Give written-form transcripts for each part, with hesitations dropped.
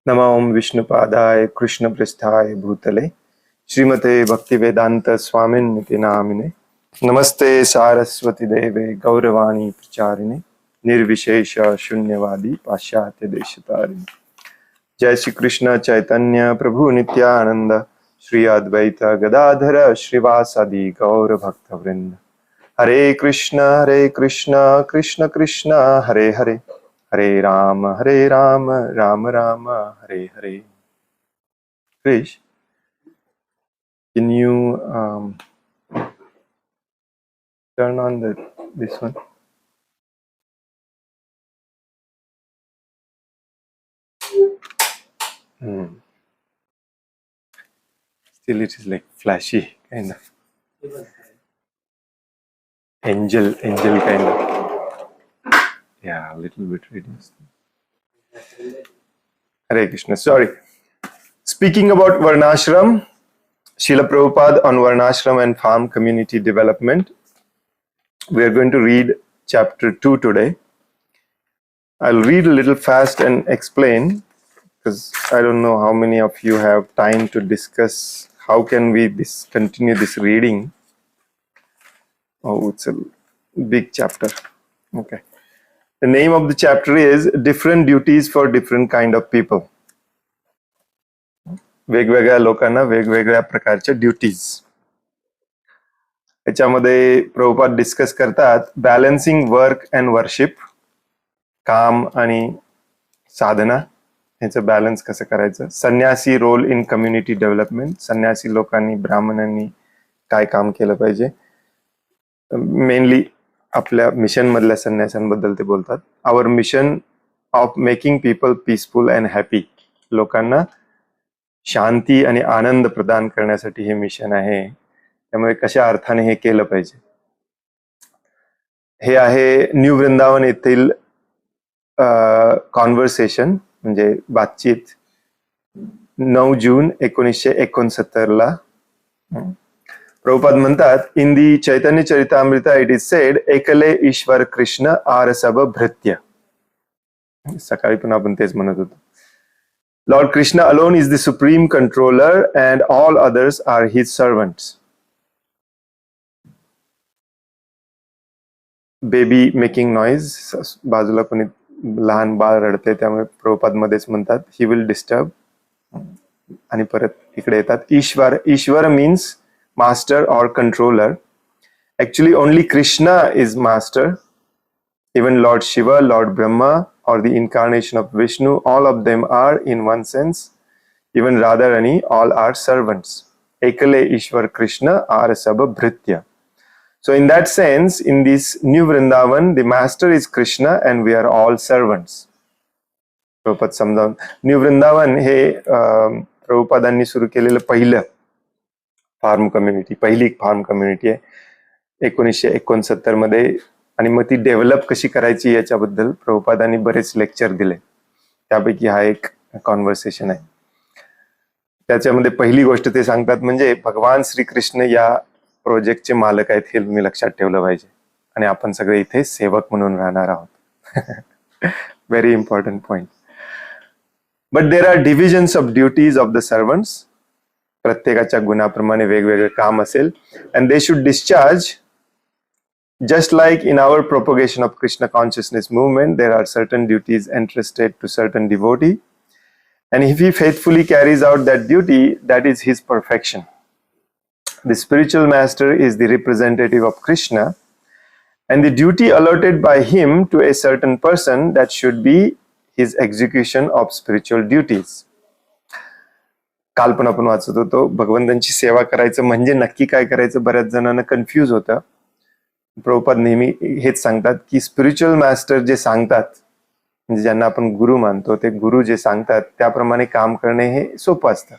नमो ओम विष्णुपादाय कृष्णपृष्ठाय भूतले श्रीमते भक्तिवेदांत स्वामिन्निति नामिने नमस्ते सारस्वती देवे गौरवाणी प्रचारिणे निर्विशेष शून्यवादी पाश्चात्य देशतारिणे। जय श्री कृष्ण चैतन्य प्रभु नित्यानंद श्री अद्वैत गदाधर श्रीवासादि गौर भक्तवृंद। हरे कृष्ण कृष्ण कृष्ण हरे हरे, हरे Ram Ram Ram Hare Hare. Krish, can you turn on this one? Still it is like flashy kind of. Angel kind of. Yeah, a little bit reduced. Hare Krishna. Sorry. Speaking about Varnashram, Srila Prabhupada on Varnashram and farm community development. We are going to read chapter 2 today. I'll read a little fast and explain, because I don't know how many of you have time to discuss how can we continue this reading. Oh, it's a big chapter. Okay. The name of the chapter is Different Duties for Different Kind of People. वेगवेगळ्या लोकांना वेगवेगळ्या प्रकारच्या duties. याच्यामध्ये Prabhupada discuss करतात balancing work and worship, काम आणि साधना ह्याचं balance कसं करायचं. संन्यासी रोल इन कम्युनिटी डेव्हलपमेंट, संन्यासी लोकांनी ब्राह्मणांनी काय काम केलं पाहिजे. मेनली आपल्या मिशन मधल्या संन्यासांबद्दल ते बोलतात. Our mission of making people peaceful and happy, लोकांना शांती आणि आनंद प्रदान करण्यासाठी हे मिशन आहे. त्यामुळे कशा अर्थाने हे केलं पाहिजे. हे आहे न्यू वृंदावन येथील कॉन्व्हर्सेशन म्हणजे बातचीत 9 जून 1969 प्रभुपाद म्हणतात, in the Chaitanya Charitamrita it is said एकले ईश्वर कृष्ण आर सब भृत्य. सकाळी पण आपण तेच म्हणत होतो. Lord Krishna alone is the supreme controller and all others are his servants. Baby making noise. बाजूला कोणी लहान बाळ रडते त्यामुळे प्रभुपाद मध्येच म्हणतात he will disturb. आणि परत इकडे येतात. ईश्वर means master or controller. Actually only Krishna is master. Even Lord Shiva, Lord Brahma, or the incarnation of Vishnu, all of them are in one sense. Even Radharani, all are servants. Ekale Ishwar Krishna are sab bhritya. So in that sense, in this new Vrindavan, the master is Krishna and we are all servants. Prabhupada समजावून. New Vrindavan हे प्रभुपादांनी सुरू केलेलं पहिलं form community, पहिली form community आहे 1969 मध्ये. आणि मग ती डेव्हलप कशी करायची याच्याबद्दल प्रभुपादांनी बरेच लेक्चर दिले. त्यापैकी हा एक कॉन्व्हर्सेशन आहे. त्याच्यामध्ये पहिली गोष्ट ते सांगतात म्हणजे भगवान श्रीकृष्ण या प्रोजेक्टचे मालक आहेत हे तुम्ही लक्षात ठेवलं पाहिजे. आणि आपण सगळे इथे सेवक म्हणून राहणार आहोत. Very important point. But there are divisions of duties of the servants. प्रत्येकाच्या गुणाप्रमाणे वेगवेगळे काम असेल. And they should discharge. Just like in our propagation of Krishna consciousness movement, there are certain duties entrusted to certain devotee, and if he faithfully carries out that duty, that is his perfection. The spiritual master is the representative of Krishna, and the duty allotted by him to a certain person, that should be his execution of spiritual duties. काल पण आपण वाचत होतो भगवंतांची सेवा करायचं म्हणजे नक्की काय करायचं बऱ्याच जणांना कन्फ्यूज होतं. प्रभुपाद नेहमी हेच सांगतात की स्पिरिच्युअल मास्टर जे सांगतात म्हणजे ज्यांना आपण गुरु मानतो ते गुरु जे सांगतात त्याप्रमाणे काम करणे हे सोपं असतं.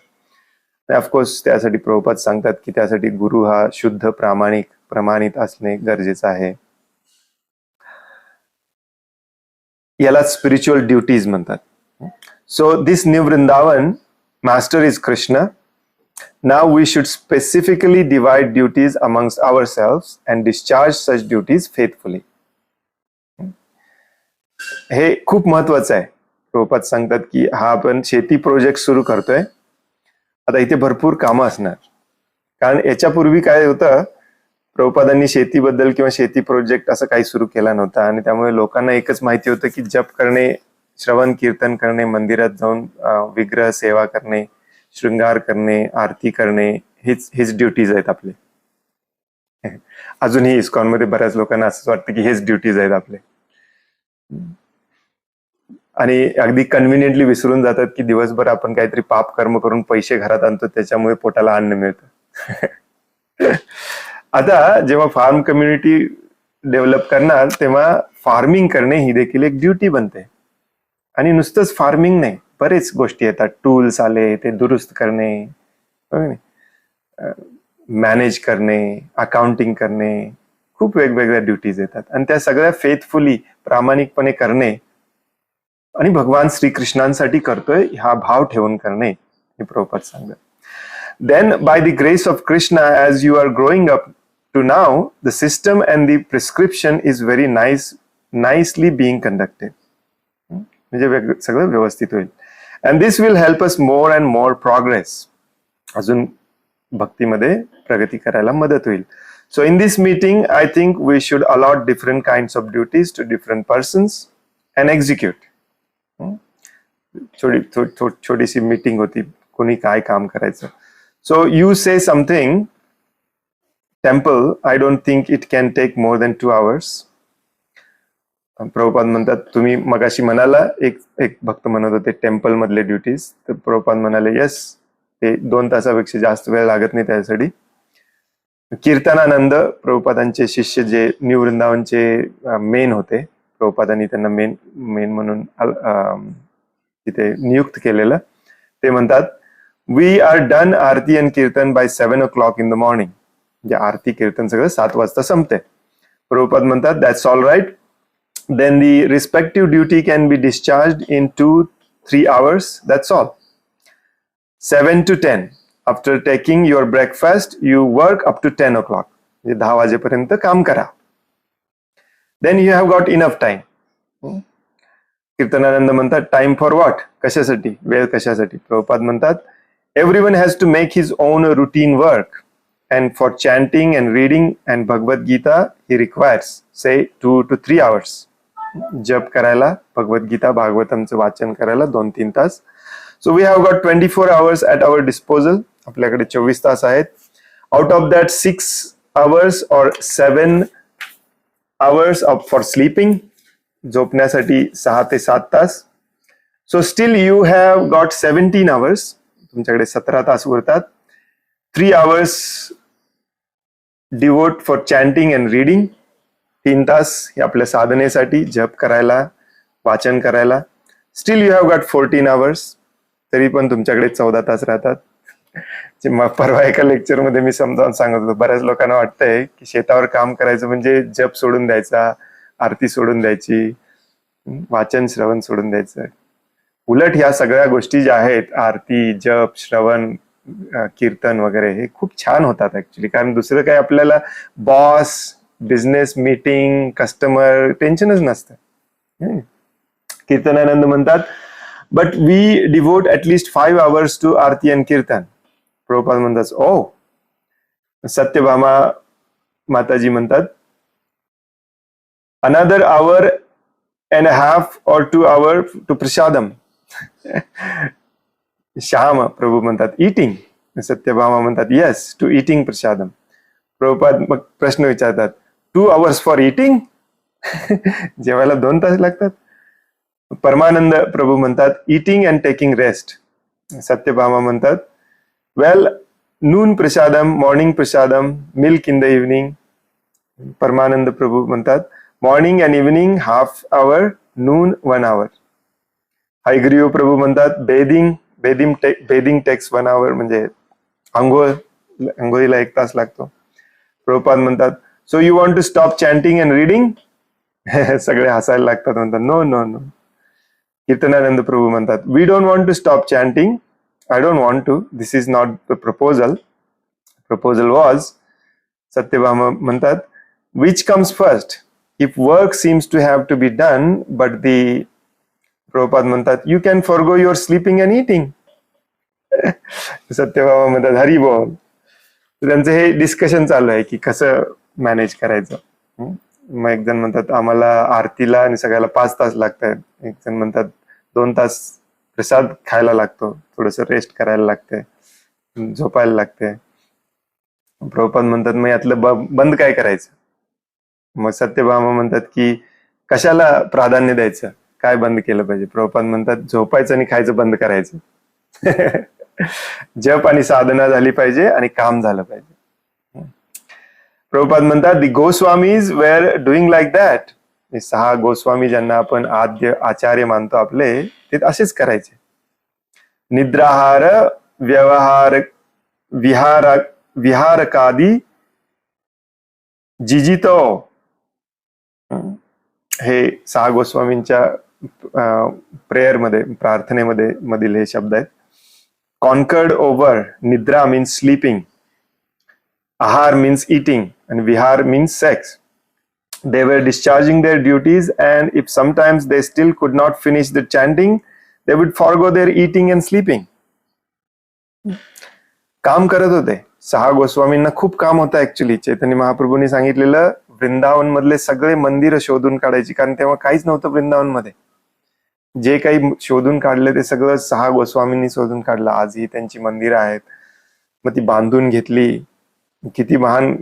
ऑफकोर्स त्यासाठी प्रभुपाद सांगतात की त्यासाठी गुरु हा शुद्ध प्रमाणित असणे गरजेचं आहे. याला स्पिरिच्युअल ड्युटीज म्हणतात. So this new Vrindavan master is Krishna. Now we should specifically divide duties amongst ourselves and discharge such duties faithfully. हे खूप महत्वाचं आहे. प्रभुपाद सांगतात की हा आपण शेती प्रोजेक्ट सुरू करतोय, आता इथे भरपूर कामं असणार. कारण याच्यापूर्वी काय होतं, प्रभुपादांनी शेतीबद्दल किंवा शेती प्रोजेक्ट असं काही सुरू केला नव्हता, आणि त्यामुळे लोकांना एकच माहिती होतं की जप करणे, श्रवण कीर्तन करणे, मंदिरात जाऊन विग्रह सेवा करणे, शृंगार करणे, आरती करणे, हेच ड्युटीज आहेत आपले. अजूनही इस्कॉनमध्ये बऱ्याच लोकांना असंच वाटतं की हेच ड्युटीज आहेत आपले, आणि अगदी कन्व्हिनियंटली विसरून जातात की दिवसभर आपण काहीतरी पाप कर्म करून पैसे घरात आणतो, त्याच्यामुळे पोटाला अन्न मिळतं. आता जेव्हा फार्म कम्युनिटी डेव्हलप करणार तेव्हा फार्मिंग करणे ही देखील एक ड्युटी बनते. आणि नुसतंच फार्मिंग नाही, बरेच गोष्टी येतात. टूल्स आले, ते दुरुस्त करणे, मॅनेज करणे, अकाउंटिंग करणे, खूप वेगवेगळ्या ड्युटीज येतात, आणि त्या सगळ्या फेथफुली प्रामाणिकपणे करणे आणि भगवान श्रीकृष्णांसाठी करतोय हा भाव ठेवून करणे, हे प्रभुपाद सांगतात. Then by the grace of Krishna, as you are growing up to now, the system and the prescription is very nicely being conducted. म्हणजे सगळं व्यवस्थित होईल. And this will help us more and more progress. अजून भक्तीमध्ये प्रगती करायला मदत होईल. So in this meeting, I think we should allot different kinds of duties to different persons and execute. छोटीशी मीटिंग होती, कोणी काय काम करायचं. So you say something, temple, I don't think it can take more than 2 hours. Prabhupada म्हणतात, तुम्ही मगाशी म्हणाला, एक भक्त म्हणत होते टेम्पल मधले ड्युटीज, तर प्रभुपाद म्हणाले यस, ते 2 तासापेक्षा जास्त वेळ लागत नाही त्यासाठी. कीर्तनानंद प्रभुपादांचे शिष्य जे न्यू वृंदावनचे मेन होते, प्रभुपादांनी त्यांना मेन म्हणून तिथे नियुक्त केलेलं, ते म्हणतात we are done aarti and kirtan by 7 o'clock in the morning. म्हणजे आरती कीर्तन सगळं 7 वाजता संपते. प्रभुपाद म्हणतात that's all right, then the respective duty can be discharge in 2-3 hours, that's all. 7 to 10, after taking your breakfast you work up to 10 o'clock. म्हणजे 10 वाजेपर्यंत काम करा. Then you have got enough time. Kirtanananda म्हणतात टाइम फॉर व्हॉट, कशासाठी, वेळ कशासाठी. प्रभुपाद म्हणतात everyone has to make his own routine work, and for chanting and reading and Bhagavad-gita he requires say 2 to 3 hours. जप करायला, भगवद्गीता भागवतमचं वाचन करायला 2-3 तास. So we have got 24 hours at our disposal. आपल्याकडे 24 तास आहेत. Out of that 6 hours or 7 hours for sleeping, झोपण्यासाठी 6 ते 7 तास. So still you have got 17 hours. तुमच्याकडे 17 तास उरतात. 3 hours devote for chanting and reading. 3 तास हे आपल्या साधनेसाठी, जप करायला, वाचन करायला. Still you have got 14 hours. तरी पण तुमच्याकडे 14 तास राहतात. परवा एका लेक्चर मध्ये मी समजावून सांगत होतो, बऱ्याच लोकांना वाटतंय की शेतावर काम करायचं म्हणजे जप सोडून द्यायचा, आरती सोडून द्यायची, वाचन श्रवण सोडून द्यायचं. उलट ह्या सगळ्या गोष्टी ज्या आहेत, आरती, जप, श्रवण, कीर्तन वगैरे, हे खूप छान होतात ऍक्च्युली. कारण दुसरं काही आपल्याला बॉस, बिझनेस मीटिंग, कस्टमर टेन्शनच नसतं. कीर्तनानंद म्हणतात but we devote at least 5 hours to aarti and kirtan. Prabhupada म्हणतात ओ. सत्यभामा माताजी म्हणतात another hour and a half or 2 hours to prasadam. Shyam प्रभू म्हणतात ईटिंग. सत्यभामा म्हणतात येस टू ईटिंग प्रसादम. प्रभुपाद मग प्रश्न विचारतात 2 hours फॉर ईटिंग. जेवायला 2 तास लागतात. परमानंद प्रभू म्हणतात eating and taking rest. Satyabhama म्हणतात well noon prasadam, morning prasadam, milk in the evening. Paramananda Prabhu म्हणतात morning and evening ½ hour, noon 1 hour. Hayagriva Prabhu म्हणतात बेदिंग टेक्स 1 hour, म्हणजे आंघोळीला 1 तास लागतो. प्रभुपाद म्हणतात so you want to stop chanting and reading. सगळे हसायला लागतात, म्हणतात no no no. Kirtanananda Prabhu म्हणतात we don't want to stop chanting, I don't want to, this is not the proposal. Proposal was. Satyabhama म्हणतात which comes first, if work seems to have to be done but the Prabhupada म्हणतात you can forgo your sleeping and eating. Satyabhama म्हणतात हरी बोल. त्यांचं हे discussion चालू आहे की कसं मॅनेज करायचं. मग एक जण म्हणतात आम्हाला आरतीला आणि सगळ्याला 5 तास लागतात, एक जण म्हणतात 2 तास प्रसाद खायला लागतो, थोडस रेस्ट करायला लागते, झोपायला लागते. प्रभुपाद म्हणतात मग यातलं बंद काय करायचं. मग सत्यभामा म्हणतात की कशाला प्राधान्य द्यायचं, काय बंद केलं पाहिजे. प्रभुपाद म्हणतात झोपायचं आणि खायचं बंद करायचं. जप आणि साधना झाली पाहिजे आणि काम झालं पाहिजे. प्रभुपाद म्हणतात the Goswamis were doing like that. 6 Goswami ज्यांना आपण आद्य आचार्य मानतो आपले, ते असेच करायचे. निद्राहार व्यवहार विहारकादी जिजितो. हे 6 गोस्वामींच्या प्रेयरमध्ये, प्रार्थनेमध्ये मधील हे शब्द आहेत. Conquered over. Nidra means sleeping, ahar means eating, and vihar means sex. They were discharging their duties, and if sometimes they still could not finish the chanting, they would forego their eating and sleeping. काम करत होते. 6 गोस्वामींना खूप काम होतं actually. चैतन्य महाप्रभूंनी सांगितलेलं वृंदावन मधले सगळे मंदिर शोधून काढायची, कारण तेव्हा काहीच नव्हतं वृंदावन मध्ये. जे काही शोधून काढले ते सगळं 6 गोस्वामींनी शोधून काढलं. आजही त्यांची मंदिरं आहेत. मग ती बांधून घेतली. किती महान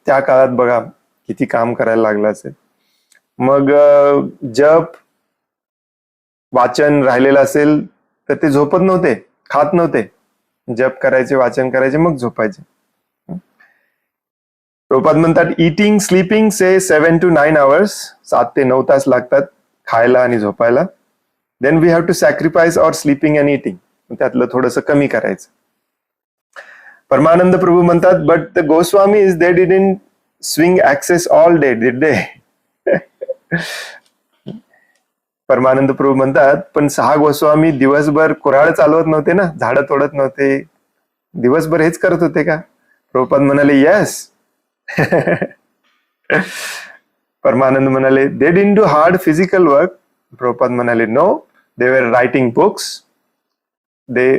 त्या काळात बघा किती काम करायला लागलं असेल. मग जप वाचन राहिलेलं असेल तर ते झोपत नव्हते, खात नव्हते. जप करायचे, वाचन करायचे, मग झोपायचे. प्रभुपाद म्हणतात eating sleeping say 7 to 9 hours, 7 ते 9 तास लागतात खायला आणि झोपायला. Then we have to sacrifice or sleeping and eating. त्यातलं थोडंसं कमी करायचं. परमानंद प्रभू म्हणतात but the Goswamis they didn't swing access all day, did they. Paramananda Prabhu म्हणतात पण 6 गोस्वामी दिवसभर कुऱ्हाड चालवत नव्हते ना, झाडं तोडत नव्हते, दिवसभर हेच करत होते का. प्रभुपाद म्हणाले येस. परमानंद म्हणाले they didn't do hard physical work. Prabhupada म्हणाले नो, दे वर रायटिंग बुक्स.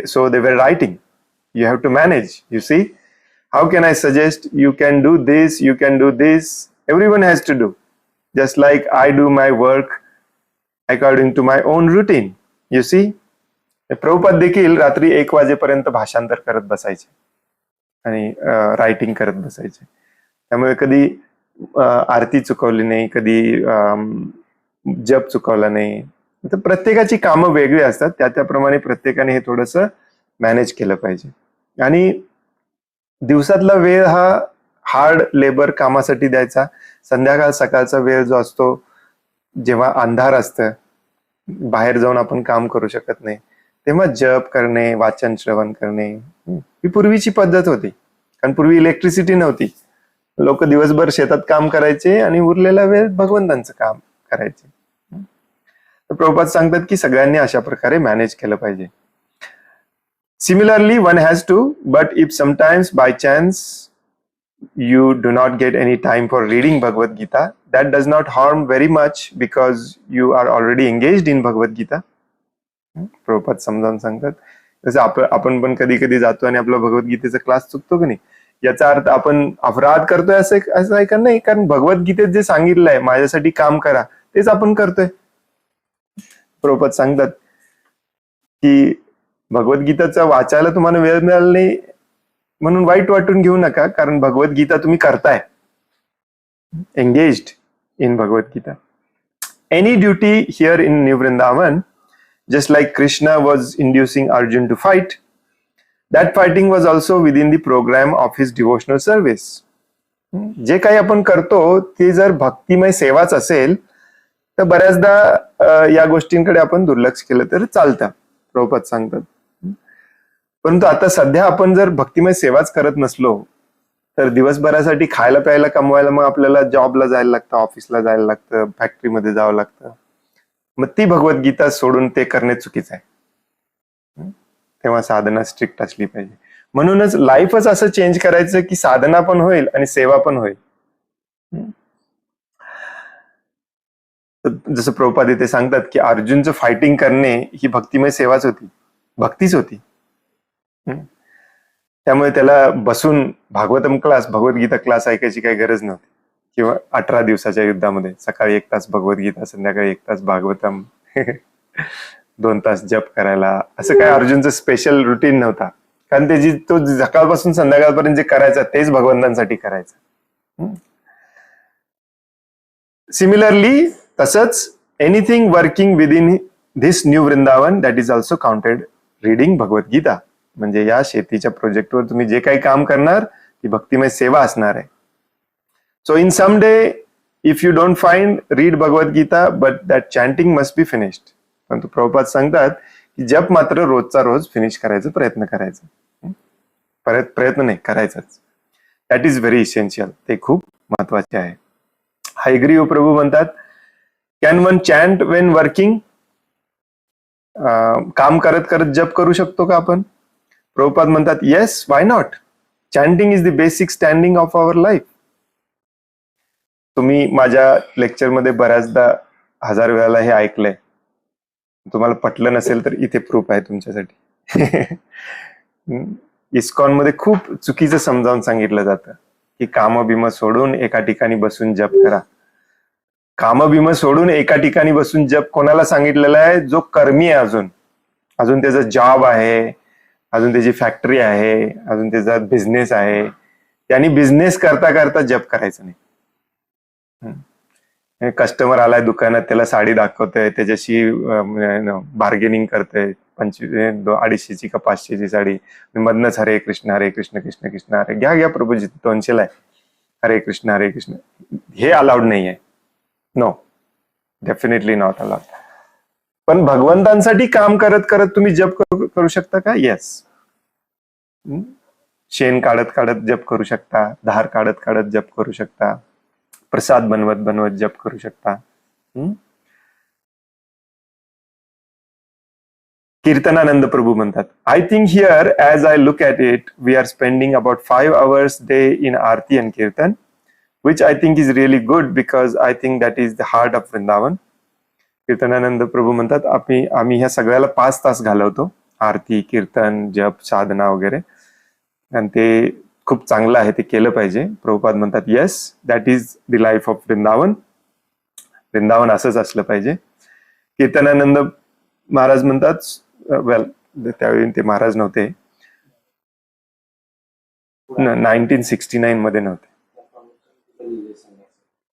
सो दे वर writing. You have to manage. You see, how can I suggest you can do this, you can do this? Everyone has to do. Just like I do my work according to my own routine. You see, Prabhupada देखील रात्री 1 वाजेपर्यंत भाषांतर करत बसायचे आणि writing करत बसायचे. त्यामुळे कधी आरती चुकवली नाही, कधी जप चुकवला नाही. तर प्रत्येकाची कामं वेगळी असतात, त्याप्रमाणे प्रत्येकाने हे थोडंसं मॅनेज केलं पाहिजे. आणि दिवसातला वेळ हा हार्ड लेबर कामासाठी द्यायचा. संध्याकाळ सकाळचा वेळ जो असतो जेव्हा अंधार असतं, बाहेर जाऊन आपण काम करू शकत नाही, तेव्हा जप करणे, वाचन श्रवण करणे ही पूर्वीची पद्धत होती. कारण पूर्वी इलेक्ट्रिसिटी नव्हती. लोक दिवसभर शेतात काम करायचे आणि उरलेला वेळ भगवंतांचं काम करायचे. तर प्रभुपाद सांगतात की सगळ्यांनी अशा प्रकारे मॅनेज केलं पाहिजे. Similarly, one has to, but if sometimes by chance you do not get any time for reading Bhagavad-gita, that does not harm very much because you are already engaged in Bhagavad-gita. Prabhupada समजावून सांगतात. जसं आपण पण कधी कधी जातो आणि आपला भगवद्गीतेचा क्लास चुकतो की नाही, याचा अर्थ आपण अपराध करतोय असं आहे का नाही. कारण भगवद्गीतेत जे सांगितलंय माझ्यासाठी काम करा तेच आपण करतोय. प्रभुपाद सांगतात की भगवद्गीताचा वाचायला तुम्हाला वेळ मिळाला नाही म्हणून वाईट वाटून घेऊ नका, कारण भगवद्गीता तुम्ही करताय, engaged in Bhagavad Gita. Any duty here in New Vrindavan, just like Krishna was inducing Arjuna to fight, that fighting was also within the programme of his devotional service. जे काही आपण करतो ते जर भक्तिमय सेवाच असेल तर बऱ्याचदा या गोष्टींकडे आपण दुर्लक्ष केलं तर चालतं, प्रभुपाद सांगतात. परंतु आता सध्या आपण जर भक्तिमय सेवाच करत नसलो तर दिवसभरासाठी खायला प्यायला कमवायला मग आपल्याला जॉबला जायला लागतं, ऑफिसला जायला लागतं, फॅक्टरीमध्ये जावं लागतं. मग ती भगवद्गीता सोडून ते करणे चुकीचं आहे. तेव्हा साधना स्ट्रिक्ट असली पाहिजे. म्हणूनच लाईफच असं चेंज करायचं की साधना पण होईल आणि सेवा पण होईल. जसं प्रभुपाद इथे सांगतात की अर्जुनचं फायटिंग करणे ही भक्तिमय सेवाच होती, भक्तीच होती. त्यामुळे त्याला बसून भागवतम क्लास, भगवद्गीता क्लास ऐकायची काही गरज नव्हती. किंवा 18 दिवसाच्या युद्धामध्ये सकाळी 1 तास भगवद्गीता, संध्याकाळी 1 तास भागवतम, 2 तास जप करायला, असं काय अर्जुनचं स्पेशल रुटीन नव्हता. कारण तो सकाळपासून संध्याकाळपर्यंत जे करायचं तेच भगवंतांसाठी करायचं. सिमिलरली तसंच anything working within this new Vrindavan that is also counted reading Bhagavad Gita. म्हणजे या शेतीच्या प्रोजेक्टवर तुम्ही जे काही काम करणार ती भक्तिमय सेवा असणार आहे. So in some day if you don't find, read Bhagavad Gita, but that chanting must be finished. परंतु प्रभुपाद सांगतात की जप मात्र रोजचा रोज फिनिश करायचा प्रयत्न करायचा. प्रयत्न नाही, करायचाच. That is very essential. ते खूप महत्वाचे आहे. हायग्रीव प्रभू म्हणतात, can one chant when working? काम करत करत जप करू शकतो का आपण? प्रभुपाद म्हणतात, yes, why not. Chanting is the basic standing of our life. तुम्ही माझ्या लेक्चरमध्ये बऱ्याचदा 1000 वेळाला हे ऐकलंय. तुम्हाला पटलं नसेल तर इथे प्रूफ आहे तुमच्यासाठी. इस्कॉन मध्ये खूप चुकीचं समजावून सांगितलं जातं की कामबिम सोडून एका ठिकाणी बसून जप करा. कामबिम सोडून एका ठिकाणी बसून जप कोणाला सांगितलेला आहे? जो कर्मी आहे, अजून त्याचा जॉब आहे, अजून त्याची फॅक्टरी आहे, अजून त्याचा बिझनेस आहे. त्यांनी बिझनेस करता करता जप करायचं नाही. कस्टमर आलाय दुकानात, त्याला साडी दाखवतोय, त्याच्याशी बार्गेनिंग करतोय, 250ची का 500ची साडी, मधनच हरे कृष्ण कृष्ण कृष्ण हरे, घ्या प्रभूजी 200ला आहे, हरे कृष्ण. हे अलाउड नाही आहे. No, definitely not allowed. पण भगवंतांसाठी काम करत करत तुम्ही जप करू शकता का? येस. शेण काढत काढत जप करू शकता, धार काढत काढत जप करू शकता, प्रसाद बनवत बनवत जप करू शकता. कीर्तनानंद प्रभू म्हणतात, I think here as I look at it we are spending about 5 hours day in aarti and kirtan, which I think is really good because I think that is the heart of Vrindavan. Kirtanananda Prabhu म्हणतात, आम्ही ह्या सगळ्याला 5 तास घालवतो, आरती, कीर्तन, जप, साधना वगैरे, आणि ते खूप चांगलं आहे, ते केलं पाहिजे. प्रभुपाद म्हणतात, yes, that is the life of Vrindavan. Vrindavan असंच असलं पाहिजे. कीर्तनानंद महाराज म्हणतात, वेल त्यावेळी ते महाराज नव्हते, 1969 मध्ये नव्हते.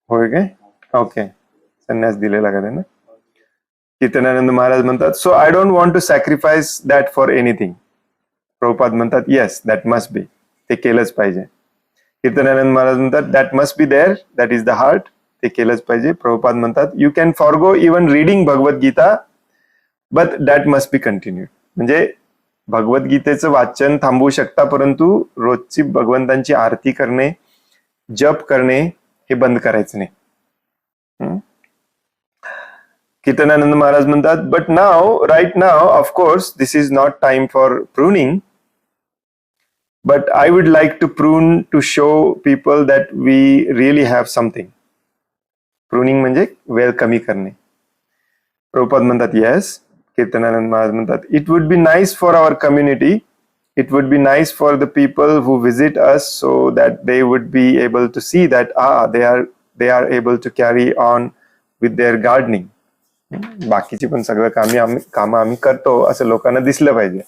होय काय? ओके, संन्यास दिलेला का त्यांना? कीर्तनानंद महाराज म्हणतात, so I don't want to sacrifice that for anything. Prabhupada म्हणतात, येस, दॅट मस्ट बी, ते केलंच पाहिजे. कीर्तनानंद महाराज म्हणतात, that must be there, that is the heart, ते केलंच पाहिजे. प्रभुपाद म्हणतात, you can forgo even reading Bhagavad Gita but that must be continued. म्हणजे भगवद्गीतेचं वाचन थांबवू शकता, परंतु रोजची भगवंतांची आरती करणे, जप करणे हे बंद करायचं नाही. कीर्तनानंद महाराज म्हणतात, but now, right now, of course this is not time for pruning, but I would like to prune to show people that we really have something. Pruning म्हणजे वेळ कमी करणे. प्रभुपाद म्हणतात, yes. कीर्तनानंद महाराज म्हणतात, it would be nice for our community, it would be nice for the people who visit us so that they would be able to see that they are able to carry on with their gardening. बाकीची पण सगळं कामं आम्ही करतो असं लोकांना दिसलं पाहिजे.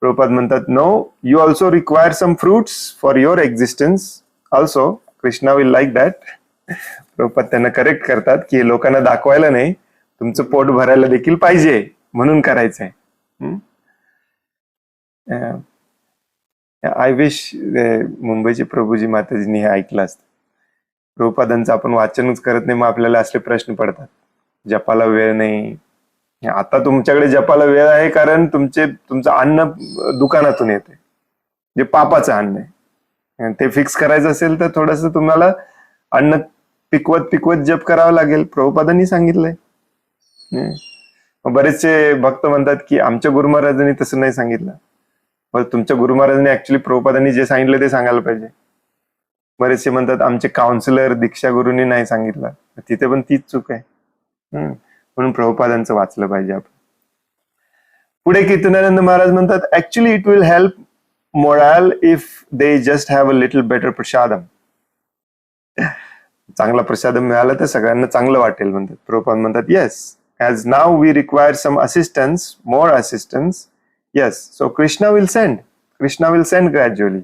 प्रभुपाद म्हणतात, no, you also require some fruits for your existence also, Krishna will like that. Prabhupada त्यांना करेक्ट करतात की लोकांना दाखवायला नाही, तुमचं पोट भरायला देखील पाहिजे म्हणून करायचंय. आय विश मुंबईचे प्रभूजी माताजींनी हे ऐकलं असतं. प्रभुपादांचं आपण वाचनच करत नाही, मग आपल्याला असले प्रश्न पडतात, जपाला वेळ नाही. आता तुमच्याकडे जपाला वेळ आहे कारण तुमचं अन्न दुकानातून येते, जे पापाचं अन्न आहे. ते फिक्स करायचं असेल तर थोडस तुम्हाला अन्न पिकवत जप करावं लागेल. प्रभुपादांनी सांगितलंय. बरेचसे भक्त म्हणतात की आमच्या गुरु महाराजांनी तसं नाही सांगितलं. मग तुमच्या गुरु महाराजांनी ऍक्च्युली प्रभुपादांनी जे सांगितलं ते सांगायला पाहिजे. बरेचसे म्हणतात आमचे काउन्सिलर दीक्षा गुरूंनी नाही सांगितलं, तिथे पण तीच चूक आहे. म्हणून प्रभुपादांचं वाचलं पाहिजे आपण. पुढे कीर्तनानंद महाराज म्हणतात, actually it will help morale if they just have a little better prasadam. चांगला प्रसादम मिळाला तर सगळ्यांना चांगलं वाटेल म्हणतात. प्रभुपाद म्हणतात, yes, as now we require some assistance, more assistance, yes, so Krishna will send gradually.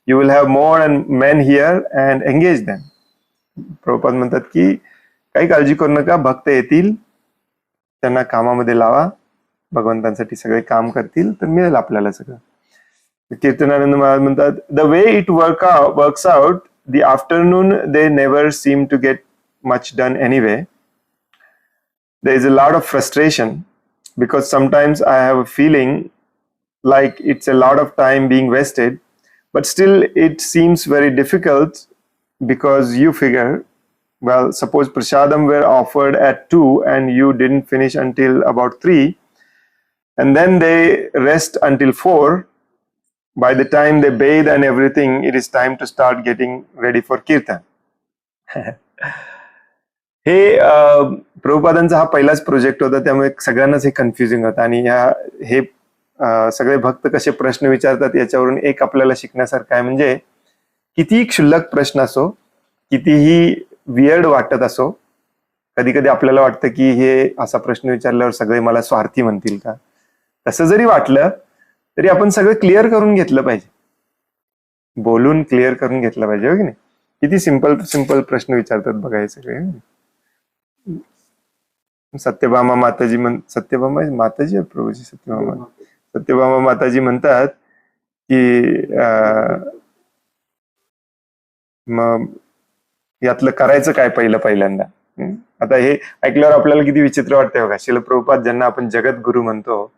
You will have more and men here and engage them. Prabhupada म्हणतात की काही काळजी करू नका, भक्त येतील, त्यांना कामामध्ये लावा, भगवंतांसाठी सगळे काम करतील, तर मिळेल आपल्याला सगळं. कीर्तनानंद महाराज म्हणतात, the way it works out, the afternoon they never seem to get much done anyway. There is a lot of frustration because sometimes I have a feeling like it's a lot of time being wasted, but still it seems very difficult because you figure, well, suppose prasadam were offered at 2 and you didn't finish until about 3, and then they rest until 4. By the time they bathe and everything, it is time to start getting ready for kirtan. हे प्रभुपादांचा हा पहिलाच project होता, त्यामुळे सगळ्यांनाच हे confusing होतं. आणि हे सगळे भक्त कसे प्रश्न विचारतात याच्यावरून एक आपल्याला शिकण्यासारखं आहे. म्हणजे कितीही क्षुल्लक प्रश्न असो, कितीही वियर्ड वाटत असो, कधी कधी आपल्याला वाटतं की हे असा प्रश्न विचारल्यावर सगळे मला स्वार्थी म्हणतील का. तसं जरी वाटलं तरी आपण सगळं क्लिअर करून घेतलं पाहिजे, बोलून क्लिअर करून घेतलं पाहिजे, हो की नाही. किती सिंपल प्रश्न विचारतात बघा हे सगळे. सत्यभामा माताजी सत्यभामा माताजी आहे प्रभूजी, सत्यभामा माताजी म्हणतात की मग यातलं करायचं काय पहिल्यांदा. आता हे ऐकल्यावर आपल्याला किती विचित्र वाटतंय बघा. श्रील प्रभुपाद ज्यांना आपण जगद्गुरु म्हणतो,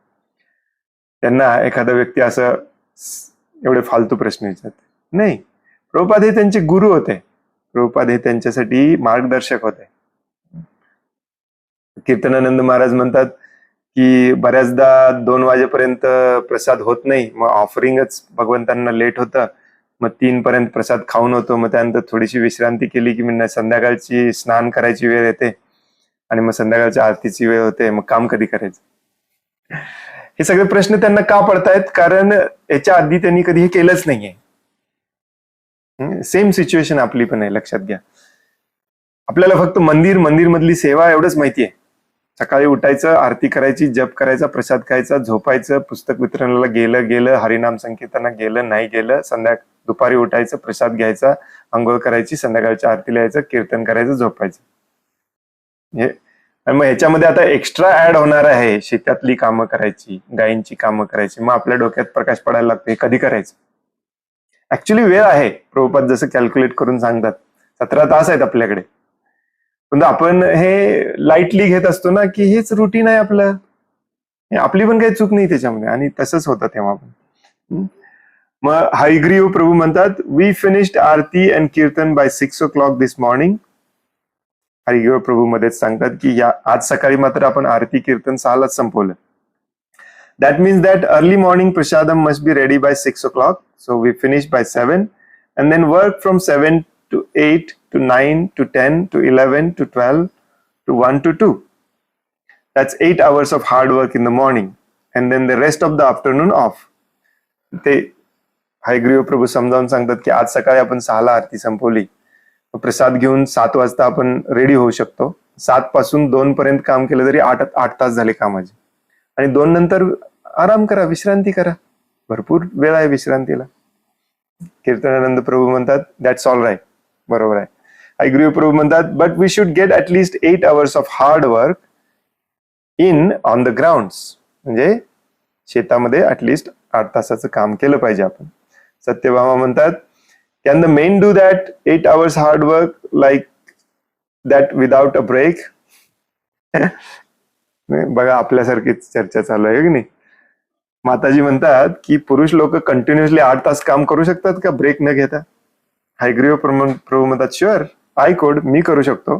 त्यांना एखादा व्यक्ती असं एवढे फालतू प्रश्न विचारते. नाही, प्रभुपाद हे त्यांचे गुरु होते, प्रभुपाद हे त्यांच्यासाठी मार्गदर्शक होते. कीर्तनानंद महाराज म्हणतात की बऱ्याचदा 2 वाजेपर्यंत प्रसाद होत नाही, मग ऑफरिंगच भगवंतांना लेट होतं, मग 3 पर्यंत प्रसाद खाऊन होतो, मग त्यानंतर थोडीशी विश्रांती केली की मी संध्याकाळची स्नान करायची वेळ येते आणि मग संध्याकाळच्या आरतीची वेळ होते, मग काम कधी करायचं. हे सगळे प्रश्न त्यांना का पडतायत? कारण याच्या आधी त्यांनी कधी हे केलंच नाहीये. सेम सिच्युएशन आपली पण आहे, लक्षात घ्या. आपल्याला फक्त मंदिर मधली सेवा एवढंच माहितीये. सकाळी उठायचं, आरती करायची, जप करायचा, प्रसाद खायचा, झोपायचं, पुस्तक वितरणाला गेलं, हरिनाम संकीर्तना गेलं नाही गेलं, दुपारी उठायचं, प्रसाद घ्यायचा, आंघोळ करायची, संध्याकाळच्या आरतीला यायचं, कीर्तन करायचं, झोपायचं. आणि मग ह्याच्यामध्ये आता एक्स्ट्रा ऍड होणार आहे शेतातली कामं करायची, गायींची कामं करायची. मग आपल्या डोक्यात प्रकाश पडायला लागतो, हे कधी करायचं. ऍक्च्युली वेळ आहे, प्रभुपाद जसं कॅल्क्युलेट करून सांगतात, 17 तास आहेत आपल्याकडे. पण आपण हे लाईटली घेत असतो ना, की हेच रुटीन आहे आपलं, आपली पण काही चूक नाही त्याच्यामध्ये. आणि तसंच होतं तेव्हा पण. मग हयग्रीव प्रभू म्हणतात, we finished aarti and kirtan by 6 o'clock this morning. Hayagriva Prabhu मध्येच सांगतात की आज सकाळी मात्र आपण आरती कीर्तन 6लाच संपवलं. That means that early morning prasadam must be ready by 6 o'clock. So we finish by 7 and then work from 7 to 8 to 9 to 10 to 11 to 12 to 1 to 2. That's 8 hours of hard work in the morning and then the rest of the afternoon off. ते हयग्रीव प्रभू समजावून सांगतात की आज सकाळी आपण 6ला आरती संपवली, प्रसाद घेऊन 7 वाजता आपण रेडी होऊ शकतो. 7 पासून 2 पर्यंत काम केलं तरी 8 तास झाले कामाचे. आणि 2 नंतर आराम करा, विश्रांती करा, भरपूर वेळ आहे विश्रांतीला. कीर्तनानंद प्रभू म्हणतात, दॅट्स ऑल राईट, बरोबर आहे. हयग्रीव प्रभू म्हणतात, but we should get at least 8 hours of hard work in on the grounds. म्हणजे शेतामध्ये ऍटलीस्ट 8 तासाचं काम केलं पाहिजे आपण. सत्यभामा म्हणतात, can the men do that 8 hours hard work like that without a break? बघा आपल्यासारखीच चर्चा चालू आहे की नाही. माताजी म्हणतात की पुरुष लोक कंटिन्युअसली 8 तास काम करू शकतात का ब्रेक न घेता? हयग्रीव प्रभू म्हणतात, शुअर, आय कोड, मी करू शकतो.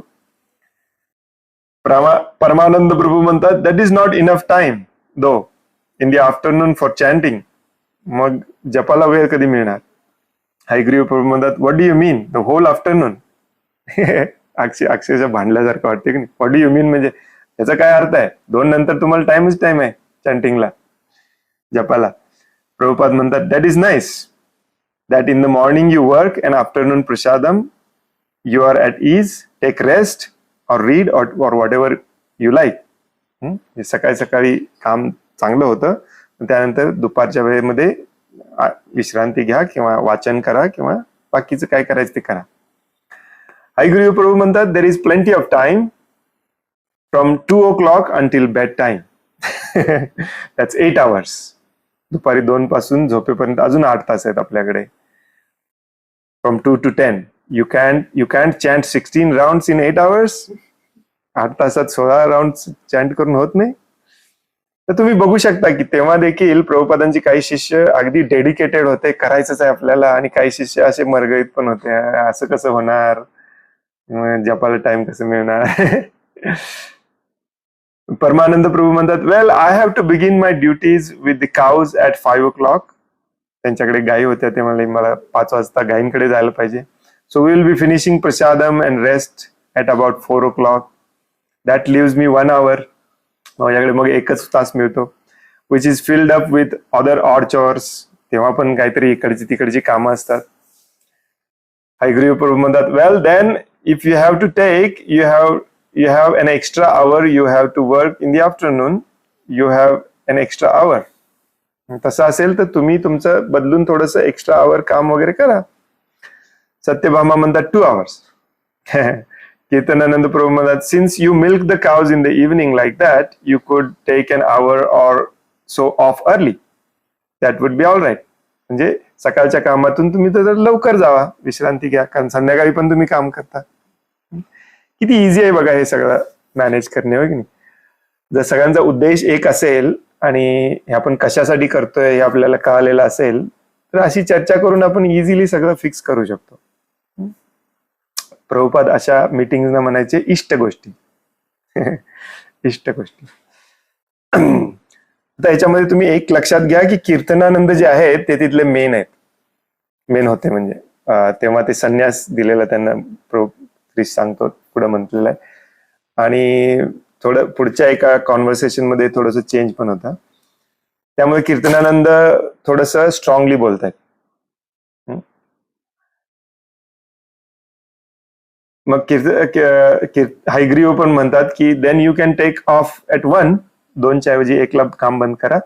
परमानंद प्रभू म्हणतात, that is not enough time though in the afternoon for chanting. मग जपाला वेळ कधी मिळणार? हयग्रीव प्रभू म्हणतात, what do you mean, the whole afternoon? अक्षरशः भांडल्यासारखं वाटते की नाही. व्हॉट डू यू मीन म्हणजे याचा काय अर्थ आहे? 2 नंतर तुम्हाला टाइम आहे चॅन्टिंगला, जपाला. प्रभुपाद म्हणतात that is nice that in the morning you work and afternoon prasadam you are at ease, take rest or read or whatever you like. सकाळी सकाळी काम चांगलं होतं, त्यानंतर दुपारच्या वेळेमध्ये विश्रांती घ्या किंवा वाचन करा किंवा बाकीचं काय करायचं ते करा. हरिगुरु प्रभू म्हणतात there is plenty of time from 2 o'clock until bed time. That's 8 hours. दुपारी 2 पासून झोपेपर्यंत अजून 8 तास आहेत आपल्याकडे. From 2 to 10 you can't chant 16 rounds in 8 hours. 8 तासात 16 rounds चॅन्ट करून होत नाही. तर तुम्ही बघू शकता की तेव्हा देखील प्रभुपादांची काही शिष्य अगदी डेडिकेटेड होते, करायचंच आहे आपल्याला, आणि काही शिष्य असे मरगळीत पण होते, असं कसं होणार, जपाला टाइम कसं मिळणार. परमानंद प्रभू म्हणतात well I have to begin my duties with the cows at 5 o'clock. त्यांच्याकडे गायी होत्या, ते मला 5 वाजता गायींकडे जायला पाहिजे. So we will be finishing prasadam and rest at about 4 o'clock. That leaves me 1 hour. माझ्याकडे मग 1 तास मिळतो, which is filled up with other odd chores. तेव्हा पण काहीतरी इकडची तिकडची कामं असतात. हरिगुरु प्रभू म्हणतात well then if you have to take you have an extra hour you have to work in the afternoon, you have an extra hour. तसं असेल तर तुम्ही तुमचं बदलून थोडंसं एक्स्ट्रा आवर काम वगैरे करा. सत्यभामा म्हणतात 2 hours. कीर्तनानंद प्रभू म्हणतात since you milk the cows in the evening like that you could take an hour or so off early. That would be all right. म्हणजे सकाळच्या कामातून तुम्ही तर लवकर जावा, विश्रांती घ्या, कारण संध्याकाळी पण तुम्ही काम करता. किती इझी आहे बघा हे सगळं मॅनेज करणे, हो की नाही. जर सगळ्यांचा उद्देश एक असेल आणि हे आपण कशासाठी करतोय हे आपल्याला कळालेलं असेल तर अशी चर्चा करून आपण इझिली सगळं फिक्स करू शकतो. प्रभुपाद अशा मीटिंगना म्हणायचे इष्ट गोष्टी. इष्ट गोष्टी. तर याच्यामध्ये तुम्ही एक लक्षात घ्या की कीर्तनानंद जे आहेत ते तिथले मेन आहेत, मेन होते. म्हणजे तेव्हा ते संन्यास दिलेला त्यांना ख्रिस्त सांगतो, पुढे म्हटलेलं आहे. आणि थोडं पुढच्या एका कॉन्व्हर्सेशन मध्ये थोडस चेंज पण होता, त्यामुळे कीर्तनानंद थोडस स्ट्रॉंगली बोलतायत. मग हयग्रीव पण म्हणतात की then you can take off at 1. 2च्या ऐवजी 1ला काम बंद करा.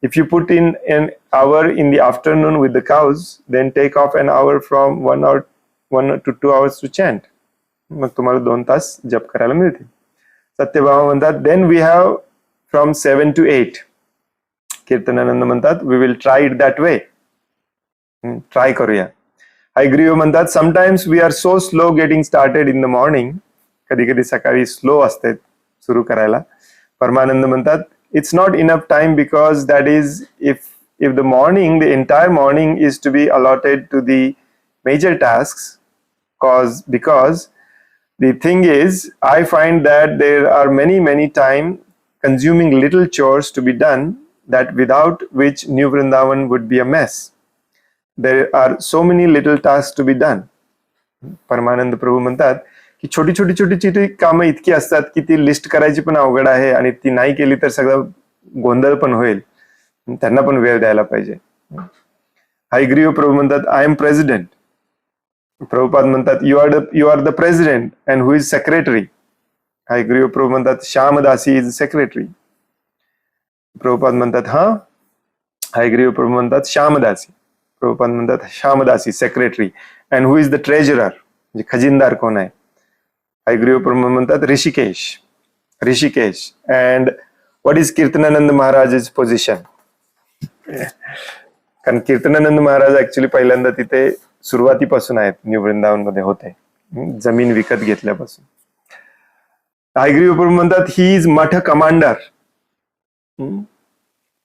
If you put in an hour in the afternoon with the cows, then take off an hour from 1 to 2 hours to chant. मग तुम्हाला 2 तास जप करायला मिळतील. सत्यभामा म्हणतात then we have from 7 to 8. Kirtanananda म्हणतात we will try it that way. Try करूया. हयग्रीव म्हणतात sometimes we are so slow getting started in the morning. कधी कधी सकाळी स्लो असते सुरू करायला. परमानंद म्हणतात it's not enough time because that is if the morning, the entire morning is to be allotted to the major task. because the thing is, I find that there are many time consuming little chores to be done that without which New Vrindavan would be a mess. There are so many little tasks to be done. परमानंद प्रभू म्हणतात की छोटी कामं इतकी असतात की ती list करायची पण अवघड आहे आणि ती नाही केली तर सगळं गोंधळ पण होईल. त्यांना पण वेळ द्यायला पाहिजे. हयग्रीव प्रभू म्हणतात आय एम प्रेसिडेंट. प्रभुपाद म्हणतात you are the president and who is secretary. Hayagriva Prabhu म्हणतात श्यामदासी इज सेक्रेटरी. प्रभुपाद म्हणतात हा. हयग्रीव प्रभू म्हणतात श्यामदासी. प्रभुपाद म्हणतात Shyamadasi secretary. And who is the treasurer, म्हणजे खजिनदार कोण आहे. हयग्रीव प्रभू म्हणतात Hrishikesh. And what is Kirtanananda Maharaj position. कारण कीर्तनानंद महाराज ऍक्च्युली पहिल्यांदा तिथे सुरुवातीपासून आहेत, न्यू वृंदावन मध्ये होते, जमीन विकत घेतल्यापासून. हयग्रीव प्रभू म्हणतात ही इज मठ कमांडर.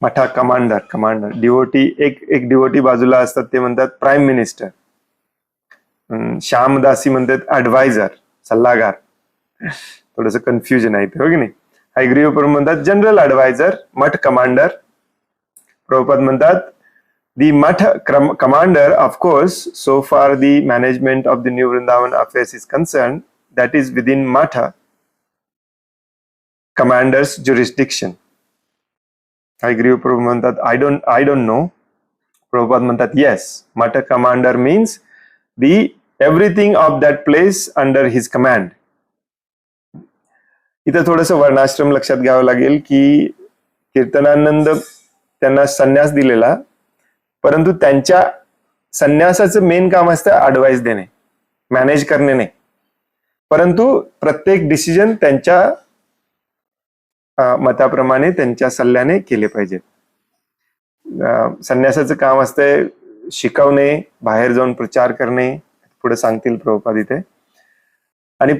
मठा कमांडर डिवोटी. एक डिवोटी बाजूला असतात ते म्हणतात प्राईम मिनिस्टर. श्यामदासी म्हणतात ऍडवायझर, सल्लागार. थोडस कन्फ्युजन आहे हो की नाही. हयग्रीव प्रभू म्हणतात जनरल ऍडवायझर, मठ कमांडर. प्रभुपाद म्हणतात the Math commander, of course, so far the management of the New Vrindavan affairs is concerned, that is within Matha commander's jurisdiction. Hayagriva Prabhu म्हणतात I don't know. प्रभुपाद म्हणतात yes, Matha commander means the everything of that place under his command. इथं थोडंसं वर्णाश्रम लक्षात घ्यावं लागेल की कीर्तनानंद त्यांना संन्यास दिलेला, परंतु त्यांच्या संन्यासाचं मेन काम असतं ॲडवाइस देणे, मॅनेज करणे नाही, परंतु प्रत्येक डिसिजन त्यांच्या मताप्रमाणे त्यांच्या सल्ल्याने केले पाहिजे. संन्यासाचं काम असतंय शिकवणे, बाहेर जाऊन प्रचार करणे, पुढे सांगतील प्रभुपाद इथे. आणि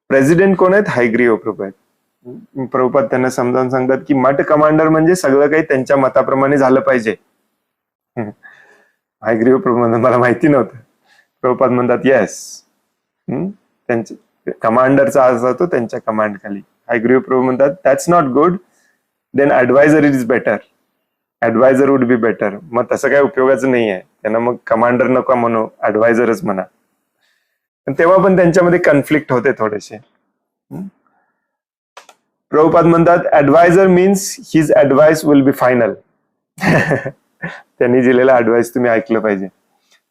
प्रेसिडेंट कोण आहेत? हयग्रीव प्रभू आहेत. प्रभुपाद त्यांना समजावून सांगतात की मठ कमांडर म्हणजे सगळं काही त्यांच्या मताप्रमाणे झालं पाहिजे. हयग्रीव प्रभू म्हणतात मला माहिती नव्हतं. प्रभुपाद म्हणतात येस, त्यांच्या कमांडरचा अर्थ होतो त्यांच्या कमांड खाली. हयग्रीव प्रभू म्हणतात that's not good, then adviser is better, adviser would be better. मग तसं काही उपयोगाचं नाही आहे, त्यांना मग कमांडर नको म्हणू, ॲडवायझरच म्हणा. तेव्हा पण त्यांच्यामध्ये कन्फ्लिक्ट होते थोडेसे. प्रभुपाद म्हणतात adviser means his advice will be final. त्यांनी दिलेला ॲडवाइस तुम्ही ऐकलं पाहिजे.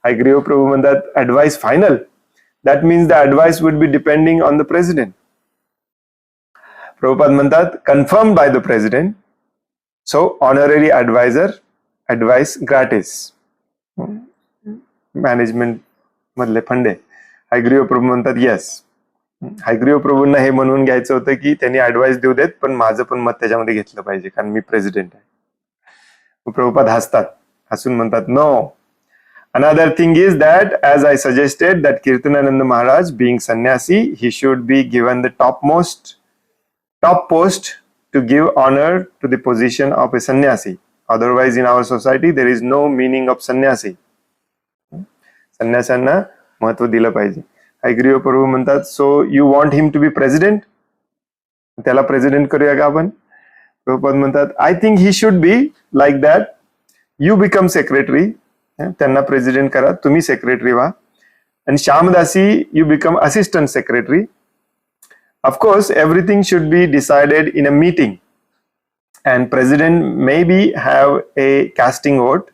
हयग्रीव प्रभू म्हणतात advice final, that means the advice would be depending on the president. Prabhupada म्हणतात confirm by the president, so honorary adviser, advice gratis. Management मधले फंडे. हयग्रीव प्रभू म्हणतात येस. हयग्रीव प्रभूंना हे म्हणून घ्यायचं होतं की त्यांनी ॲडवाइस देऊ देत, पण माझं पण मत त्याच्यामध्ये घेतलं पाहिजे कारण मी प्रेसिडेंट आहे. प्रभुपाद हसतात, हसून म्हणतात no. Another thing is that, as I suggested, that Kirtanananda Maharaj, being sannyasi, he should be given the top post to give honor to the position of a sannyasi. Otherwise, in our society, there is no meaning of sannyasi. संन्यासांना महत्व दिलं पाहिजे. हयग्रीव प्रभू म्हणतात so you want him to be president, त्याला president करूया का आपण? प्रभुपाद म्हणतात I think he should be like that, you become secretary, त्यांना प्रेसिडेंट करा, तुम्ही सेक्रेटरी व्हा, आणि Shyamadasi you become assistant secretary. Of course everything should be decided in a meeting and president maybe have a casting vote,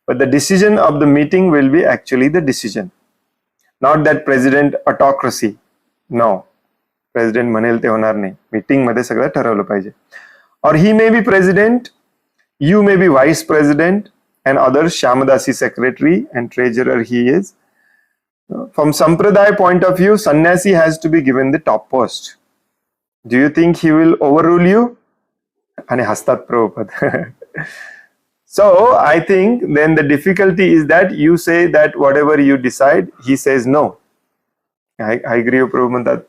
but the decision of the meeting will be actually the decision, not that president autocracy. No, president म्हणेल ते होणार नाही, meeting मध्ये सगळं ठरवलं पाहिजे. Or he may be president, you may be vice president, and others Shyamadasi secretary and treasurer he is. From Sampradaya point of view, sannyasi has to be given the top post. Do you think he will overrule you? आणि हसतात Prabhupada. So I think then the difficulty is that you say that whatever you decide, he says no. Hayagriva Prabhu म्हणतात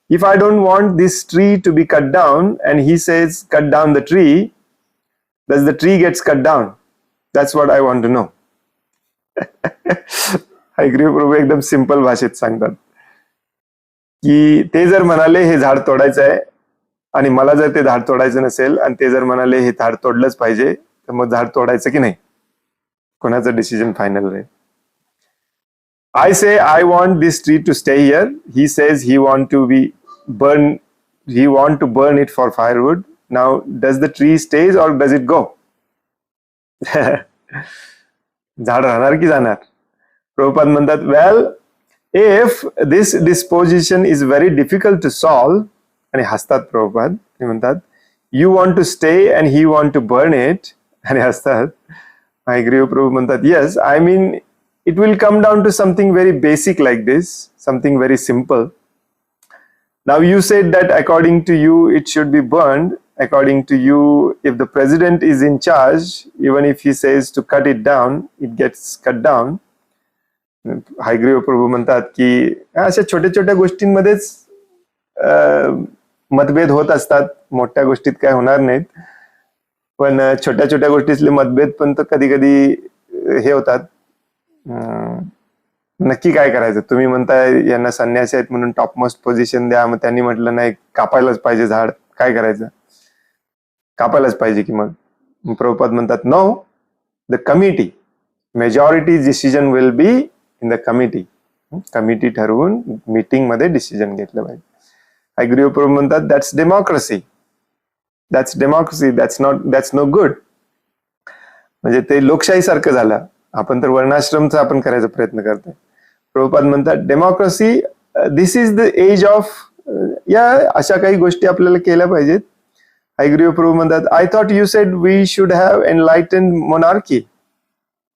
if I don't want this tree to be cut down and he says cut down the tree, does the tree gets cut down? That's what I want to know. Hayagriva प्रभू एकदम simple भाषेत सांगतात की ते जर म्हणाले हे झाड तोडायचं आहे आणि मला जर ते झाड तोडायचं नसेल आणि ते जर म्हणाले हे झाड तोडलंच पाहिजे, तर मग झाड तोडायचं की नाही, कोणाचं डिसिजन फायनल राहील? I say I want this tree to stay here. He says he want to burn it for firewood. Now does the tree stays or does it go? झाड राहणार की जाणार? प्रभुपाद म्हणतात well, if this disposition is very difficult to solve, आणि हसतात प्रभुपाद, ते म्हणतात you want to stay and he want to burn it, आणि हसतात. हयग्रीव प्रभू म्हणतात yes, I mean it will come down to something very basic like this, something very simple. Now you said that according to you it should be burned. According to you if the president is in charge, even if he says to cut it down, it gets cut down. Hayagriva Prabhu म्हणतात की अशा छोट्या छोट्या गोष्टींमध्येच मतभेद होत असतात, मोठ्या गोष्टीत काय होणार नाहीत, पण छोट्या छोट्या गोष्टीतले मतभेद पण तर कधी कधी हे होतात. नक्की काय करायचं? तुम्ही म्हणताय यांना संन्यासी आहेत म्हणून टॉप मोस्ट पोझिशन द्या, मग त्यांनी म्हटलं नाही कापायलाच पाहिजे झाड, काय करायचं? कापायलाच पाहिजे की मग? प्रभुपाद म्हणतात no, the committee, majority decision will be in the committee. Committee ठरवून मीटिंग मध्ये डिसिजन घेतलं पाहिजे. हयग्रीव प्रभू म्हणतात that's democracy, that's no good. म्हणजे ते लोकशाही सारखं झालं. आपण तर वर्णाश्रमचा आपण करायचा प्रयत्न करतोय. प्रभुपाद म्हणतात democracy, this is the age of, या अशा काही गोष्टी आपल्याला केल्या पाहिजेत. हयग्रीव प्रभू म्हणतात I thought you said we should have enlightened monarchy.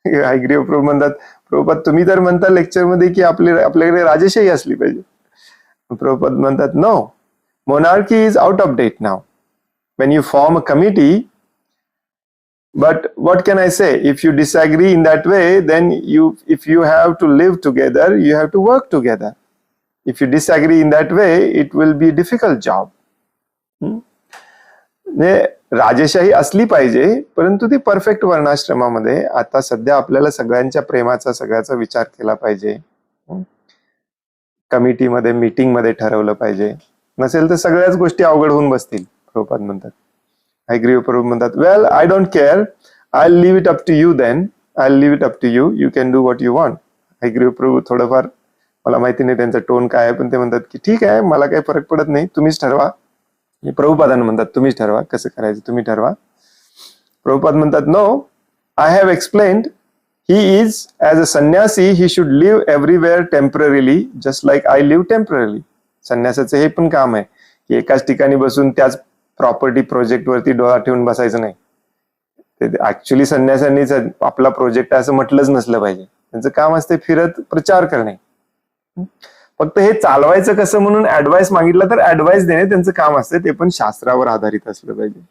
Hayagriva Prabhu म्हणतात प्रभुपाद तुम्ही तर म्हणता लेक्चर मध्ये की आपल्याकडे राजेशाही असली पाहिजे. प्रभुपाद म्हणतात no, monarchy is out of date now. when you form a committee, but what can I say, if you disagree in that way, then if you have to live together, you have to work together. If you disagree in that way, it will be a difficult job. राजेशाही असली पाहिजे, परंतु ती perfect वर्णाश्रमामध्ये. आता सध्या आपल्याला सगळ्यांच्या प्रेमाचा, सगळ्याचा विचार केला पाहिजे. कमिटीमध्ये, मीटिंग मध्ये ठरवलं पाहिजे. नसेल तर सगळ्याच गोष्टी अवघड होऊन बसतील. प्रभुपाद म्हणतात. हयग्रीव प्रभू म्हणतात well I don't care, I leave it up to you, then I leave it up to you, you can do what you want. Hayagriva Prabhu थोडंफार, मला माहिती नाही त्यांचा टोन काय आहे, पण ते म्हणतात की ठीक आहे, मला काही फरक पडत नाही, तुम्हीच ठरवा. प्रभुपादांना म्हणतात तुम्हीच ठरवा कसं करायचं, तुम्ही ठरवा. प्रभुपाद म्हणतात no, I have explained, he is as a sannyasi, he should live everywhere temporarily, just like I live temporarily. संन्यासाचं हे पण काम आहे की एकाच ठिकाणी बसून त्याच प्रॉपर्टी प्रोजेक्ट वरती डोळा ठेवून बसायचं नाही. ऍक्च्युली संन्यासांनी आपला प्रोजेक्ट असं म्हटलंच नसलं पाहिजे. त्यांचं काम असते फिरत प्रचार करणे. फक्त हे चालवायचं कसं म्हणून ऍडवाइस मागितलं तर ऍडवाइस देणे त्यांचं काम असते, ते पण शास्त्रावर आधारित असलं पाहिजे.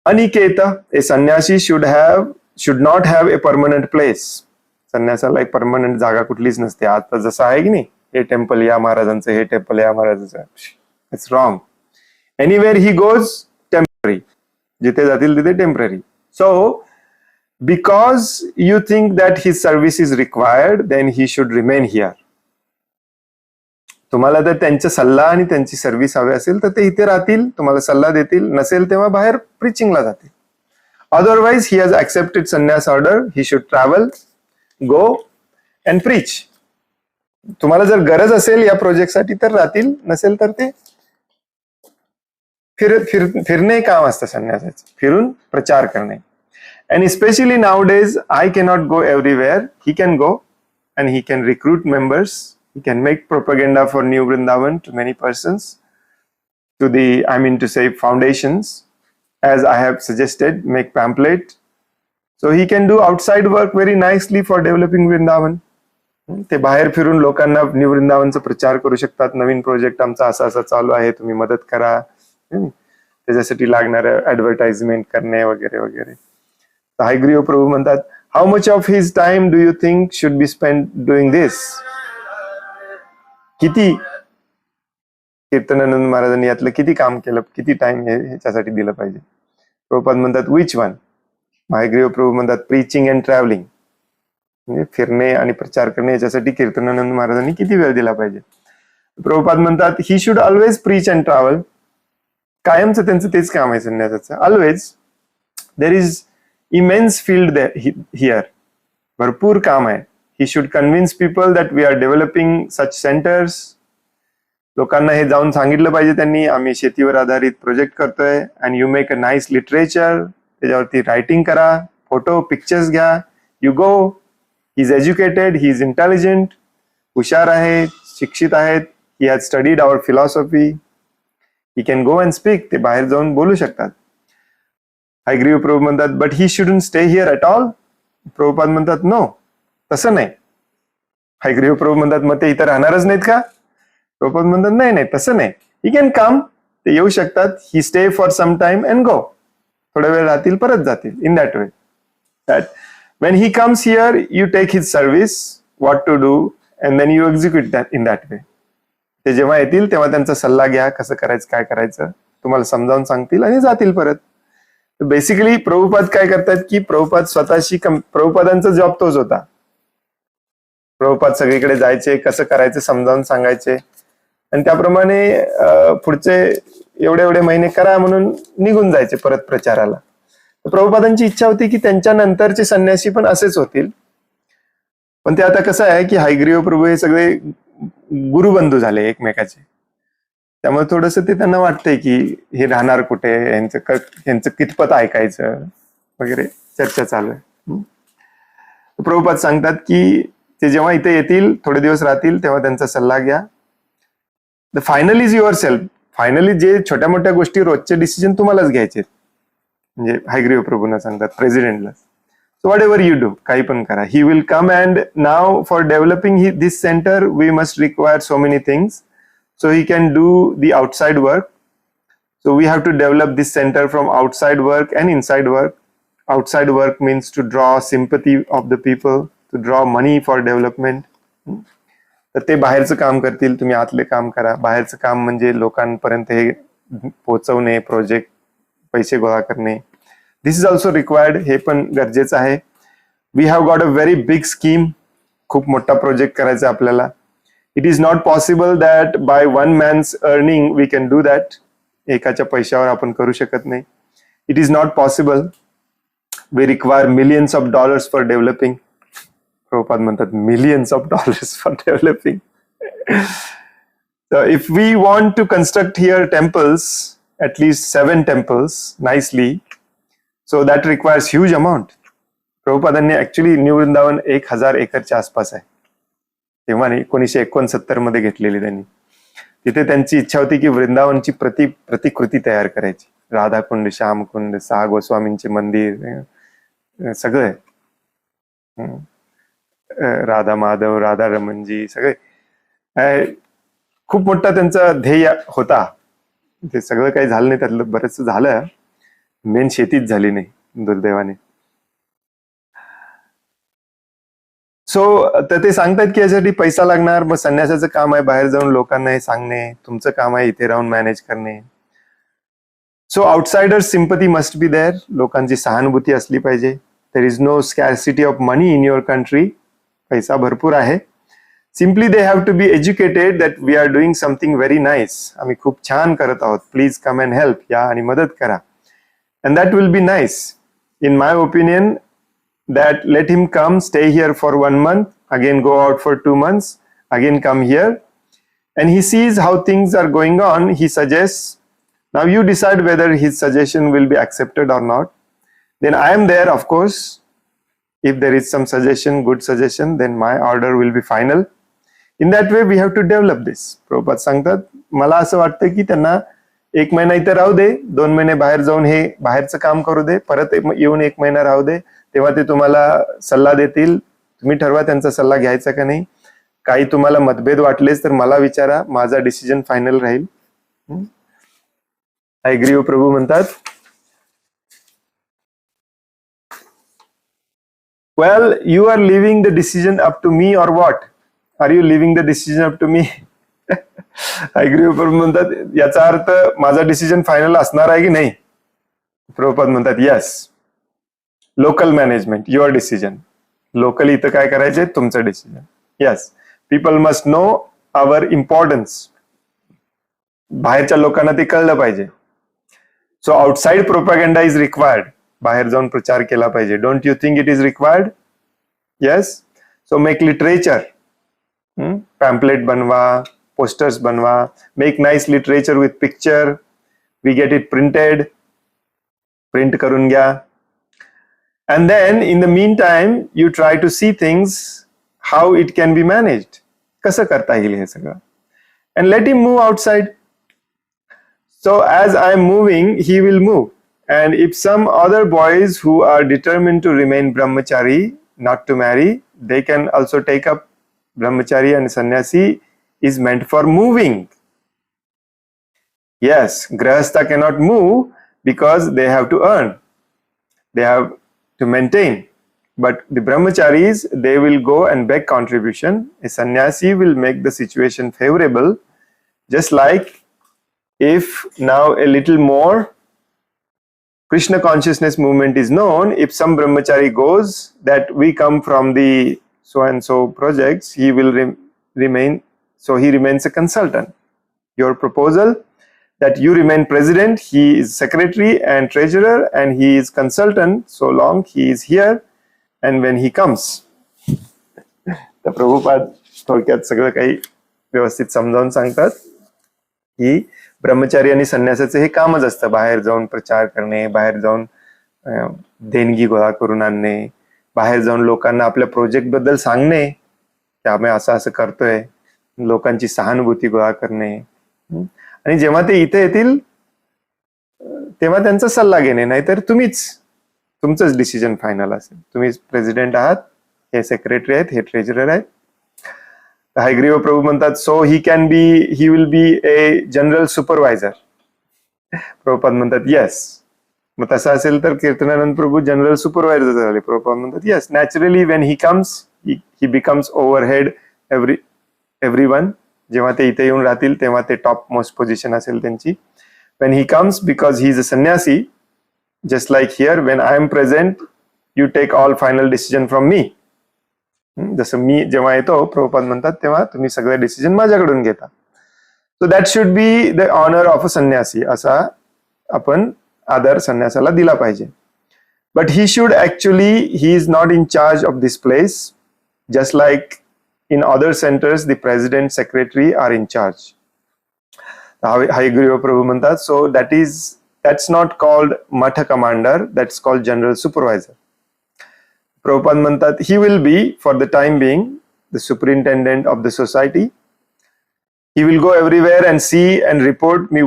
Aniket, a sannyasi should not have a permanent place. संन्यासाला एक परमनंट जागा कुठलीच नसते. आता जसं आहे की नाही, हे टेम्पल या महाराजांचं, हे टेम्पल या महाराजांचं, it's wrong. Anywhere he goes, temporary. जिथे जातील तिथे temporary. So because you think that his service is required, then he should remain here. तुम्हाला जर त्यांचा सल्ला आणि त्यांची सर्व्हिस हवी असेल तर ते इथे राहतील, तुम्हाला सल्ला देतील. नसेल तेव्हा बाहेर प्रिचिंगला जातील. अदरवाइज ही हॅज ऍक्सेप्टेड संन्यास order, he should travel, go and preach. तुम्हाला जर गरज असेल या प्रोजेक्टसाठी तर राहतील, नसेल तर ते फिरणे काम असतं संन्यासाचं, फिरून प्रचार करणे. And specially nowadays I cannot go everywhere, he can go and he can recruit members, he can make propaganda for new Vrindavan to many persons, to the, I mean to say foundations, as I have suggested, make pamphlet. So he can do outside work very nicely for developing Vrindavan. ते बाहेर फिरून लोकांना new वृंदावनचा प्रचार करू शकतात. नवीन project आमचा असा असा चालू आहे, तुम्ही मदत करा. त्याच्यासाठी लागणारे ऍडव्हर्टाइजमेंट करणे वगैरे वगैरे. हयग्रीव प्रभू म्हणतात how much of his time do you think should be spend doing this. किती कीर्तनानंद महाराजांनी यातलं किती काम केलं, किती टाइम ह्याच्यासाठी दिलं पाहिजे. प्रभुपाद म्हणतात विच वन. हयग्रीव प्रभू म्हणतात प्रीचिंग अँड ट्रॅव्हलिंग. म्हणजे फिरणे आणि प्रचार करणे याच्यासाठी कीर्तनानंद महाराजांनी किती वेळ दिला पाहिजे. प्रभुपाद म्हणतात he should always preach and travel. कायमचं त्यांचं तेच काम आहे संन्यासाचं. Always there is immense field here. भरपूर काम आहे. He should convince people that we are developing such centres. लोकांना हे जाऊन सांगितलं पाहिजे त्यांनी, आम्ही शेतीवर आधारित प्रोजेक्ट करतोय. And you make a nice literature. त्याच्यावरती रायटिंग करा, फोटो पिक्चर्स घ्या. You go, he is educated, he is intelligent, हुशार आहे, शिक्षित आहेत. He has studied our philosophy. He can go and speak. ते बाहेर जाऊन बोलू शकतात. हयग्रीव प्रभू म्हणतात but he shouldn't stay here at all. Prabhupada म्हणतात नो, तसं नाही. हयग्रीव प्रभू म्हणतात मग ते इथं राहणारच नाहीत का. प्रभुपाद म्हणतात नाही नाही तसं नाही. ही कॅन कम, ते येऊ शकतात. He stay for some time and go. थोडा वेळ राहतील, परत जातील. In that way, that when he comes here you take his service, what to do, and then you execute that in that way. ते जेव्हा येतील तेव्हा त्यांचा सल्ला घ्या, कसं करायचं, काय करायचं, तुम्हाला समजावून सांगतील आणि जातील परत. बेसिकली प्रभुपाद काय करतात की प्रभुपाद स्वतःशी प्रभुपादांचा जॉब तोच होता. प्रभुपाद सगळीकडे जायचे, कसं करायचं समजावून सांगायचे आणि त्याप्रमाणे पुढचे एवढे एवढे महिने करा म्हणून निघून जायचे परत प्रचाराला. प्रभुपादांची इच्छा होती की त्यांच्या नंतरचे संन्यासी पण असेच होतील. पण ते आता कसं आहे की हयग्रीव प्रभू हे सगळे गुरुबंधू झाले एकमेकाचे, त्यामुळे थोडस ते त्यांना वाटतंय की हे राहणार कुठे, यांचं कितपत ऐकायचं वगैरे चर्चा चालू आहे. प्रभुपाद सांगतात की ते जेव्हा इथे येतील, थोडे दिवस राहतील, तेव्हा त्यांचा सल्ला घ्या. The final is your self. Finally जे छोट्या मोठ्या गोष्टी रोजचे डिसिजन तुम्हालाच घ्यायचे, म्हणजे हयग्रीव प्रभूंना सांगतात प्रेसिडेंटला. So whatever you do, काही पण करा. He will come and now for developing this centre we must require so many things. So he can do the outside work. So we have to develop this center from outside work and inside work. Outside work means to draw sympathy of the people, to draw money for development. तर ते बाहेरचं काम करतील, तुम्ही आतले काम करा. बाहेरचं काम म्हणजे लोकांपर्यंत हे पोहोचवणे, प्रोजेक्ट, पैसे गोळा करणे. दिस इज ऑल्सो रिक्वायर्ड, हे पण गरजेचं आहे. We have got a very big scheme. खूप मोठा प्रोजेक्ट करायचा आपल्याला. It is not possible that by one man's earning we can do that. एकाच्या पैशावर आपण करू शकत नाही. It is not possible. We require millions of dollars for developing. Prabhupada म्हणतात millions of dollars for developing. So if we want to construct here temples, at least 7 temples nicely, so that requires huge amount. प्रभुपादांनी actually new Vrindavan 1000 एकरच्या आसपास आहे. तेव्हा 1969 मध्ये घेतलेली त्यांनी. तिथे त्यांची इच्छा होती की वृंदावनची प्रतिकृती तयार करायची. राधाकुंड, श्यामकुंड, 6 गोस्वामींचे मंदिर, सगळे, राधा माधव, राधा रमणजी, सगळे खूप मोठा त्यांचा ध्येय होता. ते सगळं काही झालं नाही, त्यातलं बरंच झालं, मेन शेतीच झाली नाही दुर्दैवाने. सो तर ते सांगतात की यासाठी पैसा लागणार. मग संन्यासाचं काम आहे बाहेर जाऊन लोकांना हे सांगणे, तुमचं काम आहे इथे राहून मॅनेज करणे. So outsider sympathy must be there. लोकांची सहानुभूती असली पाहिजे. There is no scarcity of money in your country. पैसा भरपूर आहे. Simply they have to be educated that we are doing something very nice. आम्ही खूप छान करत आहोत. Please come and help. या आणि मदत करा. And that will be nice. In my opinion, that let him come, stay here for 1 month, again go out for 2 months, again come here, and he sees how things are going on. He suggests. Now you decide whether his suggestion will be accepted or not. Then I am there, of course. If there is some suggestion, good suggestion, then my order will be final. In that way we have to develop this. Prabhupada सांगतात, मला असं वाटतं की त्यांना 1 महिना इथे राहू दे, 2 महिने बाहेर जाऊन हे बाहेरचं काम करू दे, परत येऊन 1 महिना राहू दे, तेव्हा ते तुम्हाला सल्ला देतील. तुम्ही ठरवा त्यांचा सल्ला घ्यायचा का नाही. काही तुम्हाला मतभेद वाटलेच तर मला विचारा, माझा डिसिजन फायनल राहील. हयग्रीव प्रभू म्हणतात, well you are leaving the decision up to me or what. Are you leaving the decision up to me. Hayagriva Prabhu म्हणतात, याचा अर्थ माझा डिसिजन फायनल असणार आहे की नाही. प्रभुपाद म्हणतात, yes. Local management, your decision. Locally इथं काय करायचे, तुमचं decision. Yes, people must know our importance. बाहेरच्या लोकांना ते कळलं पाहिजे. So outside propaganda is required. बाहेर जाऊन प्रचार केला पाहिजे. Don't you think it is required. Yes. So make literature. Pamphlet बनवा, पोस्टर्स बनवा. Make nice literature with picture. We get it printed. Print करून घ्या. And then in the meantime, you try to see things, how it can be managed. कसं करता येईल हे सगळं. And let him move outside. So as I am moving, he will move. And if some other boys who are determined to remain brahmachari, not to marry, they can also take up brahmachari, and sannyasi is meant for moving. Yes, grahastha cannot move because they have to earn. They have to maintain. But the brahmacharis, they will go and beg contribution. A sannyasi will make the situation favorable. Just like if now a little more Krishna consciousness movement is known, if some brahmachari goes that we come from the so and so projects, he will remain, so he remains a consultant. Your proposal that you remain president, he is secretary and treasurer, and he is consultant so long he is here and when he comes. तर प्रभुपाद थोडक्यात सगळं काही व्यवस्थित समजावून सांगतात की ब्रह्मचारी आणि संन्यासाचं हे कामच असतं, बाहेर जाऊन प्रचार करणे, बाहेर जाऊन देणगी गोळा करून आणणे, बाहेर जाऊन लोकांना आपल्या प्रोजेक्ट बद्दल सांगणे की आम्ही असं असं करतोय, लोकांची सहानुभूती गोळा करणे, आणि जेव्हा ते इथे येतील तेव्हा त्यांचा सल्ला घेणे, नाहीतर तुमचंच डिसिजन फायनल असेल. तुम्ही प्रेसिडेंट आहात, हे सेक्रेटरी आहेत, हे ट्रेजरर आहेत. हयग्रीव प्रभू म्हणतात so he will be a general supervisor. Prabhupada म्हणतात येस. मग तसं असेल तर कीर्तनानंद प्रभू जनरल सुपरवायझर झाले. प्रभुपाद म्हणतात yes, naturally when he comes he becomes overhead everyone. जेव्हा ते इथे येऊन राहतील तेव्हा ते टॉप मोस्ट पोझिशन असेल त्यांची. When he comes, because he is a sannyasi, just like here, when I am present, you take all final decision from me. जसं मी जेव्हा येतो, प्रभुपाद म्हणतात, तेव्हा तुम्ही सगळे डिसिजन माझ्याकडून घेता. So that should be the honor of a sannyasi. असा आपण आदर संन्यासाला दिला पाहिजे. But he is not in charge of this place, just like in other centers, the president, secretary are in charge. Hayagriva Prabhu म्हणतात so that's not called matha commander, that's called general supervisor. Prabhupada म्हणतात he will be for the time being the superintendent of the society. He will go everywhere and see and report me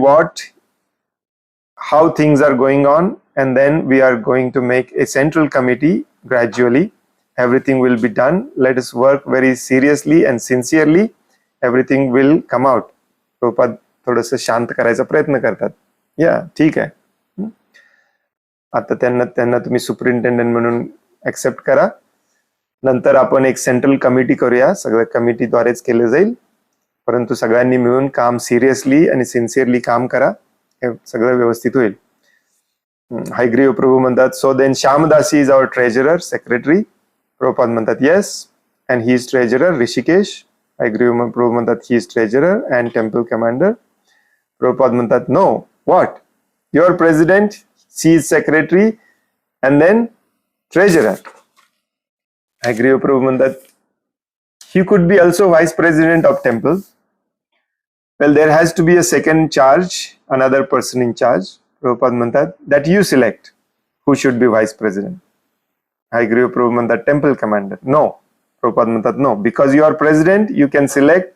how things are going on, and then we are going to make a central committee gradually. Everything will be done. Let us work very seriously and sincerely. Everything will come out. Prabhupada थोडस शांत करायचा प्रयत्न करतात. ठीक आहे, आता त्यांना तुम्ही सुपरिंटेंडंट म्हणून ऍक्सेप्ट करा. नंतर आपण एक सेंट्रल कमिटी करूया, सगळ्या कमिटीद्वारेच केलं जाईल, परंतु सगळ्यांनी मिळून काम सिरियसली आणि सिन्सिअरली काम करा, हे सगळं व्यवस्थित होईल. हयग्रीव प्रभू म्हणतात so then Shyamadasi is our treasurer, secretary. Prabhupada म्हणतात yes, and he is treasurer Hrishikesh. Hayagriva Prabhu म्हणतात he is treasurer and temple commander. Prabhupada म्हणतात no, what, your president, she is secretary and then treasurer. Hayagriva Prabhu म्हणतात he could be also vice president of temple. Well, there has to be a second charge, another person in charge. Prabhupada म्हणतात that you select who should be vice president. Hayagriva Prabhu म्हणतात temple commander. No. Prabhupada म्हणतात no, because you are president, you can select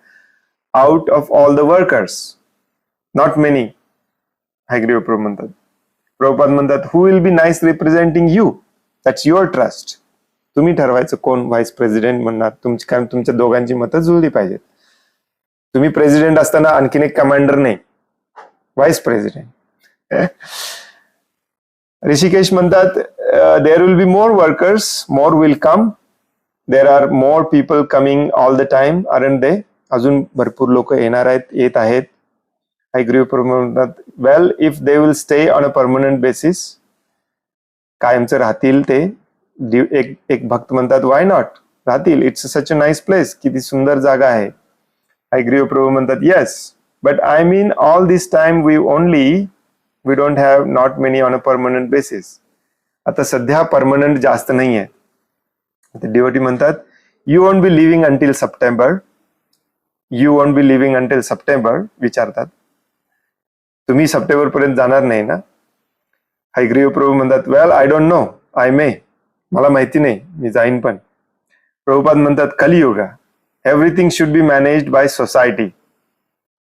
out of all the workers, not many. Hayagriva Prabhu म्हणतात. प्रभुपाद म्हणतात who will be nice representing you, that's your trust. तुम्ही ठरवायचं कोण vice president म्हणणार, कारण तुमच्या दोघांची मतं जुळली पाहिजेत. तुम्ही प्रेसिडेंट असताना आणखीन एक कमांडर नाही, व्हाईस प्रेसिडेंट. ऋषिकेश म्हणतात there will be more workers, more will come, there are more people coming all the time, aren't they, अजून भरपूर लोक येणार आहेत, येत आहेत. हयग्रीव प्रभू म्हणतात well if they will stay on a permanent basis, कायमचं राहतील ते. एक भक्त म्हणतात वाय नॉट, राहतील, it's such a nice place, किती सुंदर जागा आहे. हयग्रीव प्रभू म्हणतात yes, but I mean all this time we don't have not many on a permanent basis. आता सध्या परमनंट जास्त नाहीये. डिवोटी म्हणतात you won't be leaving until September, you won't be leaving until September. विचारतात तुम्ही सप्टेंबर पर्यंत जाणार नाही ना. हयग्रीव प्रभू म्हणतात well I don't know, I may, मला माहिती नाही, मी जाईन पण. प्रभुपाद म्हणतात Kaliyuga, everything should be managed by society,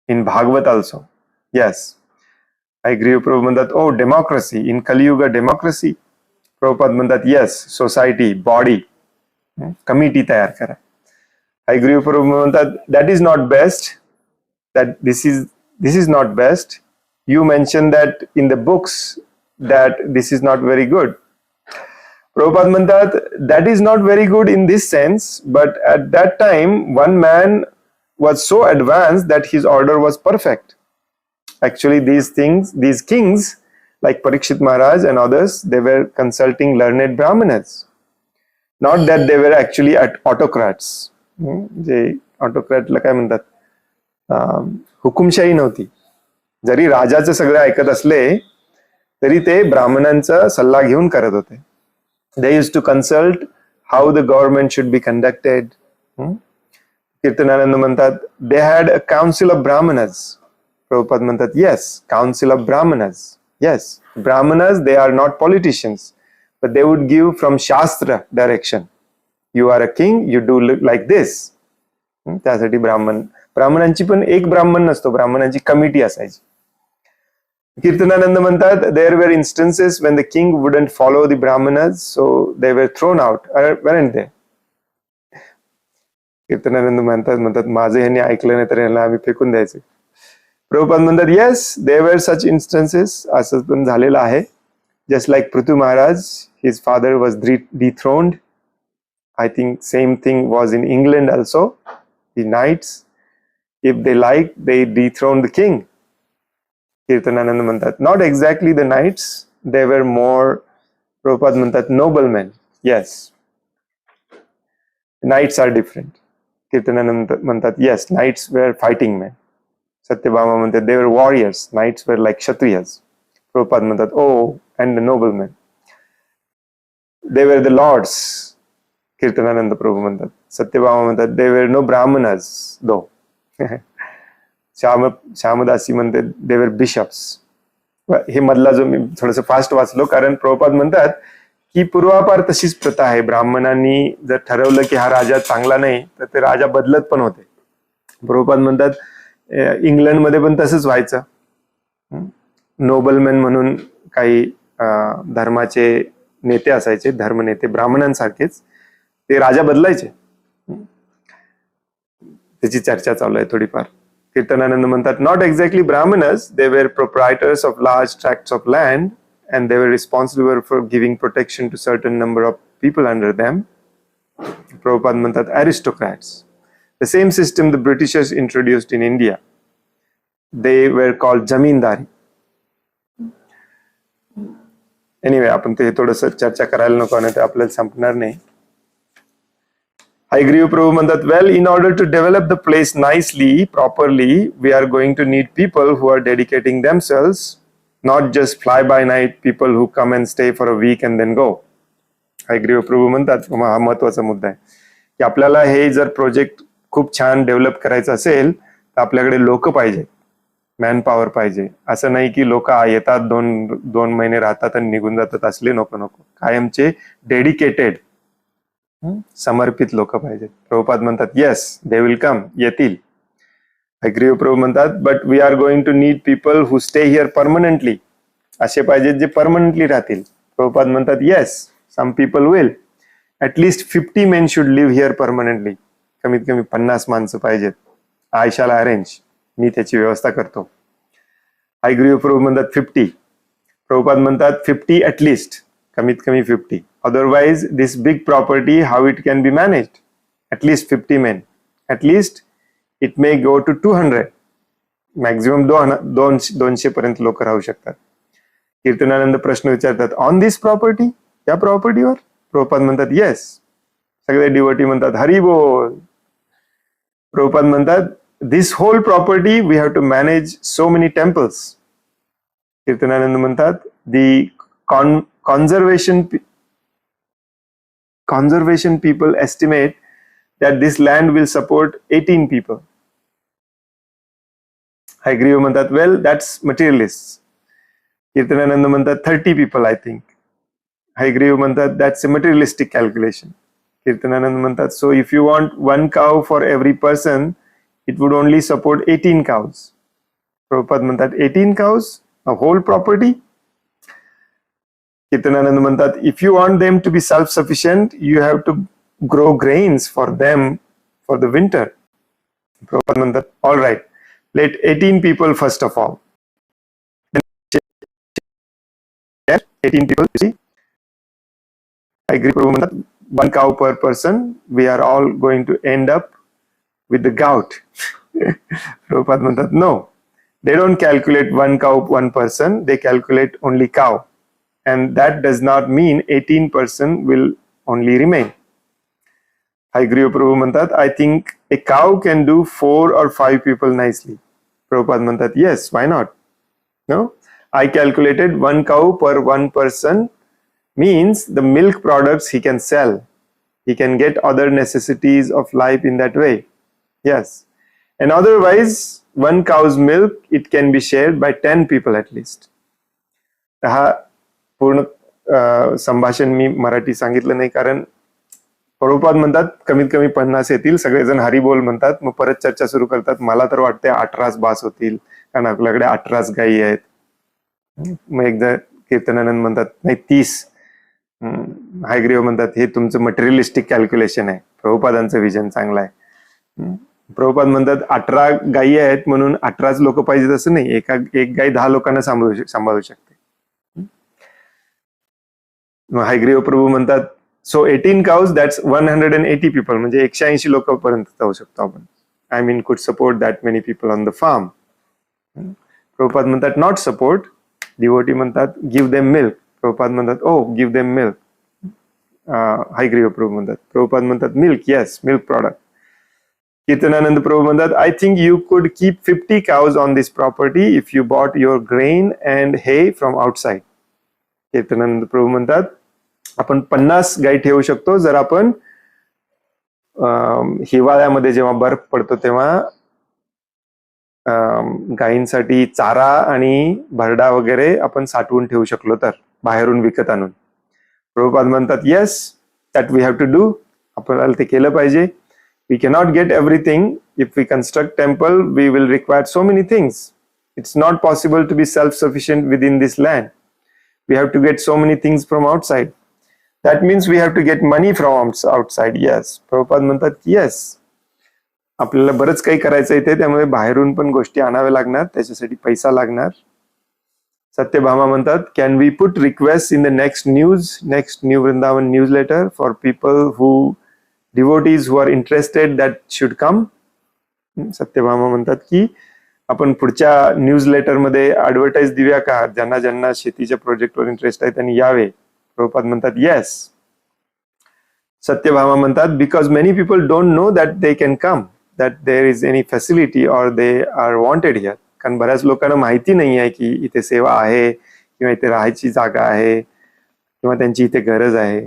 in Bhagavata also. Yes. Hayagriva Prabhu म्हणतात oh democracy, in Kaliyuga democracy. Prabhupada म्हणतात येस, सोसायटी, बॉडी, कमिटी तयार करा. हयग्रीव प्रभू म्हणतात that is not best, that this is not best. You mention that in the books that this is not very good. Prabhupada म्हणतात that is not very good in this sense, but at that time one man was so advanced that his order was perfect. Actually these kings like Parikshit Maharaj and others, they were consulting learned brahmanas, not that they were actually autocrats. जे ऑटोक्रॅटला काय म्हणतात, हुकुमशाही नव्हती. जरी राजाचं सगळं ऐकत असले तरी ते ब्राह्मणांचा सल्ला घेऊन करत होते. They used to consult how the government should be conducted, Kirtanananda म्हणतात they had a council of Brahmanas. Prabhupada म्हणतात yes, council of Brahmanas. Yes, Brahmanas they are not politicians, but they would give from shastra direction. You are a king, you do like this. त्यासाठी ब्राह्मणांची पण एक ब्राह्मण नसतो, ब्राह्मणांची committee असायची. कीर्तनानंद म्हणतात there were instances when the king wouldn't follow the Brahmanas, so they were thrown out. Weren't they? Kirtanananda म्हणतात माझं ह्यांनी ऐकलं नाही तर ह्याला आम्ही फेकून द्यायचे. प्रभुपाद म्हणतात yes, there were such instances. असं पण झालेलं आहे. Just like Prithvi Maharaj, his father was dethroned. I think same thing was in England also. The knights, if they liked, they dethroned the king. Kirtanananda म्हणतात not exactly the knights, they were more, Prabhupada म्हणतात noblemen. Yes, knights are different. Kirtanananda म्हणतात yes, knights were fighting men. Satyabhama म्हणतात they were warriors, knights were like kshatriyas. Prabhupada म्हणतात oh, and the noblemen, they were the lords. Kirtanananda Prabhu म्हणतात. सत्यभामा म्हणतात they were no Brahmanas दो. श्यामदासी म्हणते they were bishops. हे मधला जो मी थोडस फास्ट वाचलो, कारण प्रभुपाद म्हणतात की पूर्वापार तशीच प्रथा आहे. ब्राह्मणांनी जर ठरवलं की हा राजा चांगला नाही तर ते राजा बदलत पण होते. प्रभुपाद म्हणतात इंग्लंडमध्ये पण तसंच व्हायचं. नोबलमॅन म्हणून काही धर्माचे नेते असायचे, धर्मनेते ब्राह्मणांसारखेच, ते राजा बदलायचे. त्याची चर्चा चालू आहे थोडीफार. कीर्तनानंद म्हणतात not exactly Brahmanas, they were proprietors of large tracts of land and they were responsible for giving protection to certain number of people under them. Prabhupada म्हणतात aristocrats. The same system the Britishers introduced in India. They were called zamindari. Anyway, आपण ते थोडस चर्चा करायला नको, नाही ते आपल्याला संपणार नाही. हयग्रीव प्रभू म्हणतात well, in order to develop the place nicely, properly, we are going to need people who are dedicating themselves, not just fly by night people who come and stay for a week and then go. Hayagriva Prabhu म्हणतात, हा महत्वाचा मुद्दा आहे, की आपल्याला हे जर project खूप छान डेव्हलप करायचं असेल तर आपल्याकडे लोक पाहिजे, मॅन पॉवर पाहिजे. असं नाही की लोक येतात, दोन महिने राहतात आणि निघून जातात, असले नको. कायमचे डेडिकेटेड समर्पित लोक पाहिजेत. प्रभुपाद म्हणतात येस, दे विल कम, येतील. हयग्रीव प्रभू म्हणतात but we are going to need people who stay here permanently. असे पाहिजेत जे परमनंटली राहतील. प्रभुपाद म्हणतात yes, some people will. At least 50 men should live here permanently. कमीत कमी 50 माणसं पाहिजेत. आय शॅल अरेंज, मी त्याची व्यवस्था करतो. हयग्रीव प्रभू म्हणतात 50. प्रभुपाद म्हणतात 50 ऍटलीस्ट, कमीत कमी 50. Otherwise, this big property, how it can be managed? At least 50 men. At least it may go to 200. Maximum 200 पर्यंत लोक राहू शकतात. कीर्तनानंद प्रश्न विचारतात ऑन दिस प्रॉपर्टी, या प्रॉपर्टीवर? प्रभुपाद म्हणतात येस. सगळे डिवोटी म्हणतात हरी बोल. प्रभुपाद म्हणतात this whole property we have to manage so many temples. Kirtanananda म्हणतात the conservation people estimate that this land will support 18 people. Hayagriva म्हणतात well, that's materialists. कीर्तनानंद म्हणतात 30 people I think. हयग्रीव म्हणतात that's a materialistic calculation. Kirtanananda म्हणतात so if you want 1 cow for every person, it would only support 18 cows. Prabhupada म्हणतात 18 cows, a whole property? Kirtanananda म्हणतात if you want them to be self sufficient, you have to grow grains for them for the winter. Prabhupada म्हणतात all right, let 18 people first of all. 18 people. Hayagriva Prabhu म्हणतात 1 cow per person, we are all going to end up with the gout. Prabhupada म्हणतात no, they don't calculate 1 cow 1 person, they calculate only cow. And that does not mean 18% will only remain. Hayagriva Prabhu म्हणतात I think a cow can do 4 or 5 people nicely. Prabhupada म्हणतात yes, why not? No, I calculated 1 cow per 1 person means the milk products he can sell. He can get other necessities of life in that way. Yes. And otherwise, one cow's milk, it can be shared by 10 people at least. हा पूर्ण संभाषण मी मराठी सांगितलं नाही, कारण प्रभुपाद म्हणतात कमीत कमी 50 येतील. सगळेजण हरिबोल म्हणतात, मग परत चर्चा सुरू करतात. मला तर वाटते 18 बास होतील, कारण आपल्याकडे 18 गायी आहेत. मग एकदा कीर्तनानंद म्हणतात नाही 30. हायग्रीव म्हणतात हे तुमचं मटेरियलिस्टिक कॅल्क्युलेशन आहे, प्रभुपादांचं विजन चांगलं आहे. प्रभुपाद म्हणतात 18 गायी आहेत म्हणून 18 लोक पाहिजेत असं नाही, एक गाय 10 लोकांना सांभाळू शकते. मग हायग्रीव प्रभू म्हणतात सो 18 cows, दॅट्स 180 people, म्हणजे 180 लोकांपर्यंत जाऊ शकतो आपण. I mean could support that many people on the farm. Prabhupada म्हणतात नॉट सपोर्ट. डिवोटी म्हणतात गिव्ह देम मिल्क. प्रभुपाद म्हणतात oh give them milk. Hayagriva Prabhu म्हणतात milk, yes, milk product. Kirtanananda Prabhu म्हणतात I think you could keep 50 cows on this property if you bought your grain and hay from outside. Kirtanananda Prabhu म्हणतात आपण 50 गायी ठेवू शकतो जर आपण हिवाळ्यामध्ये जेव्हा बर्फ पडतो तेव्हा गायींसाठी चारा आणि भरडा वगैरे आपण साठवून ठेवू शकलो तर, बाहेरून विकत आणून. प्रभुपाद म्हणतात yes, that we have to do. आपल्याला ते केलं पाहिजे. We cannot get everything. If we construct temple we will require so many things. It's not possible to be self sufficient within this land. We have to get so many things from outside. That means we have to get money from outside. Yes. Prabhupada म्हणतात की yes, आपल्याला बरंच काही करायचं इथे, त्यामुळे बाहेरून पण गोष्टी आणाव्या लागणार, त्याच्यासाठी पैसा लागणार. सत्यभामा म्हणतात can we put request in the next new Vrindavan newsletter for people who devotees who are interested that should come. Satyabhama म्हणतात की आपण पुढच्या न्यूज लेटर मध्ये ऍडव्हर्टाईज देऊया का, ज्यांना शेतीच्या प्रोजेक्टवर इंटरेस्ट आहे त्यांनी यावे. प्रभुपाद म्हणतात येस. सत्यभामा म्हणतात because many people don't know that they can come, that there is any facility or they are wanted here. कारण बऱ्याच लोकांना माहिती नाही आहे की इथे सेवा आहे किंवा इथे राहायची जागा आहे किंवा त्यांची इथे गरज आहे.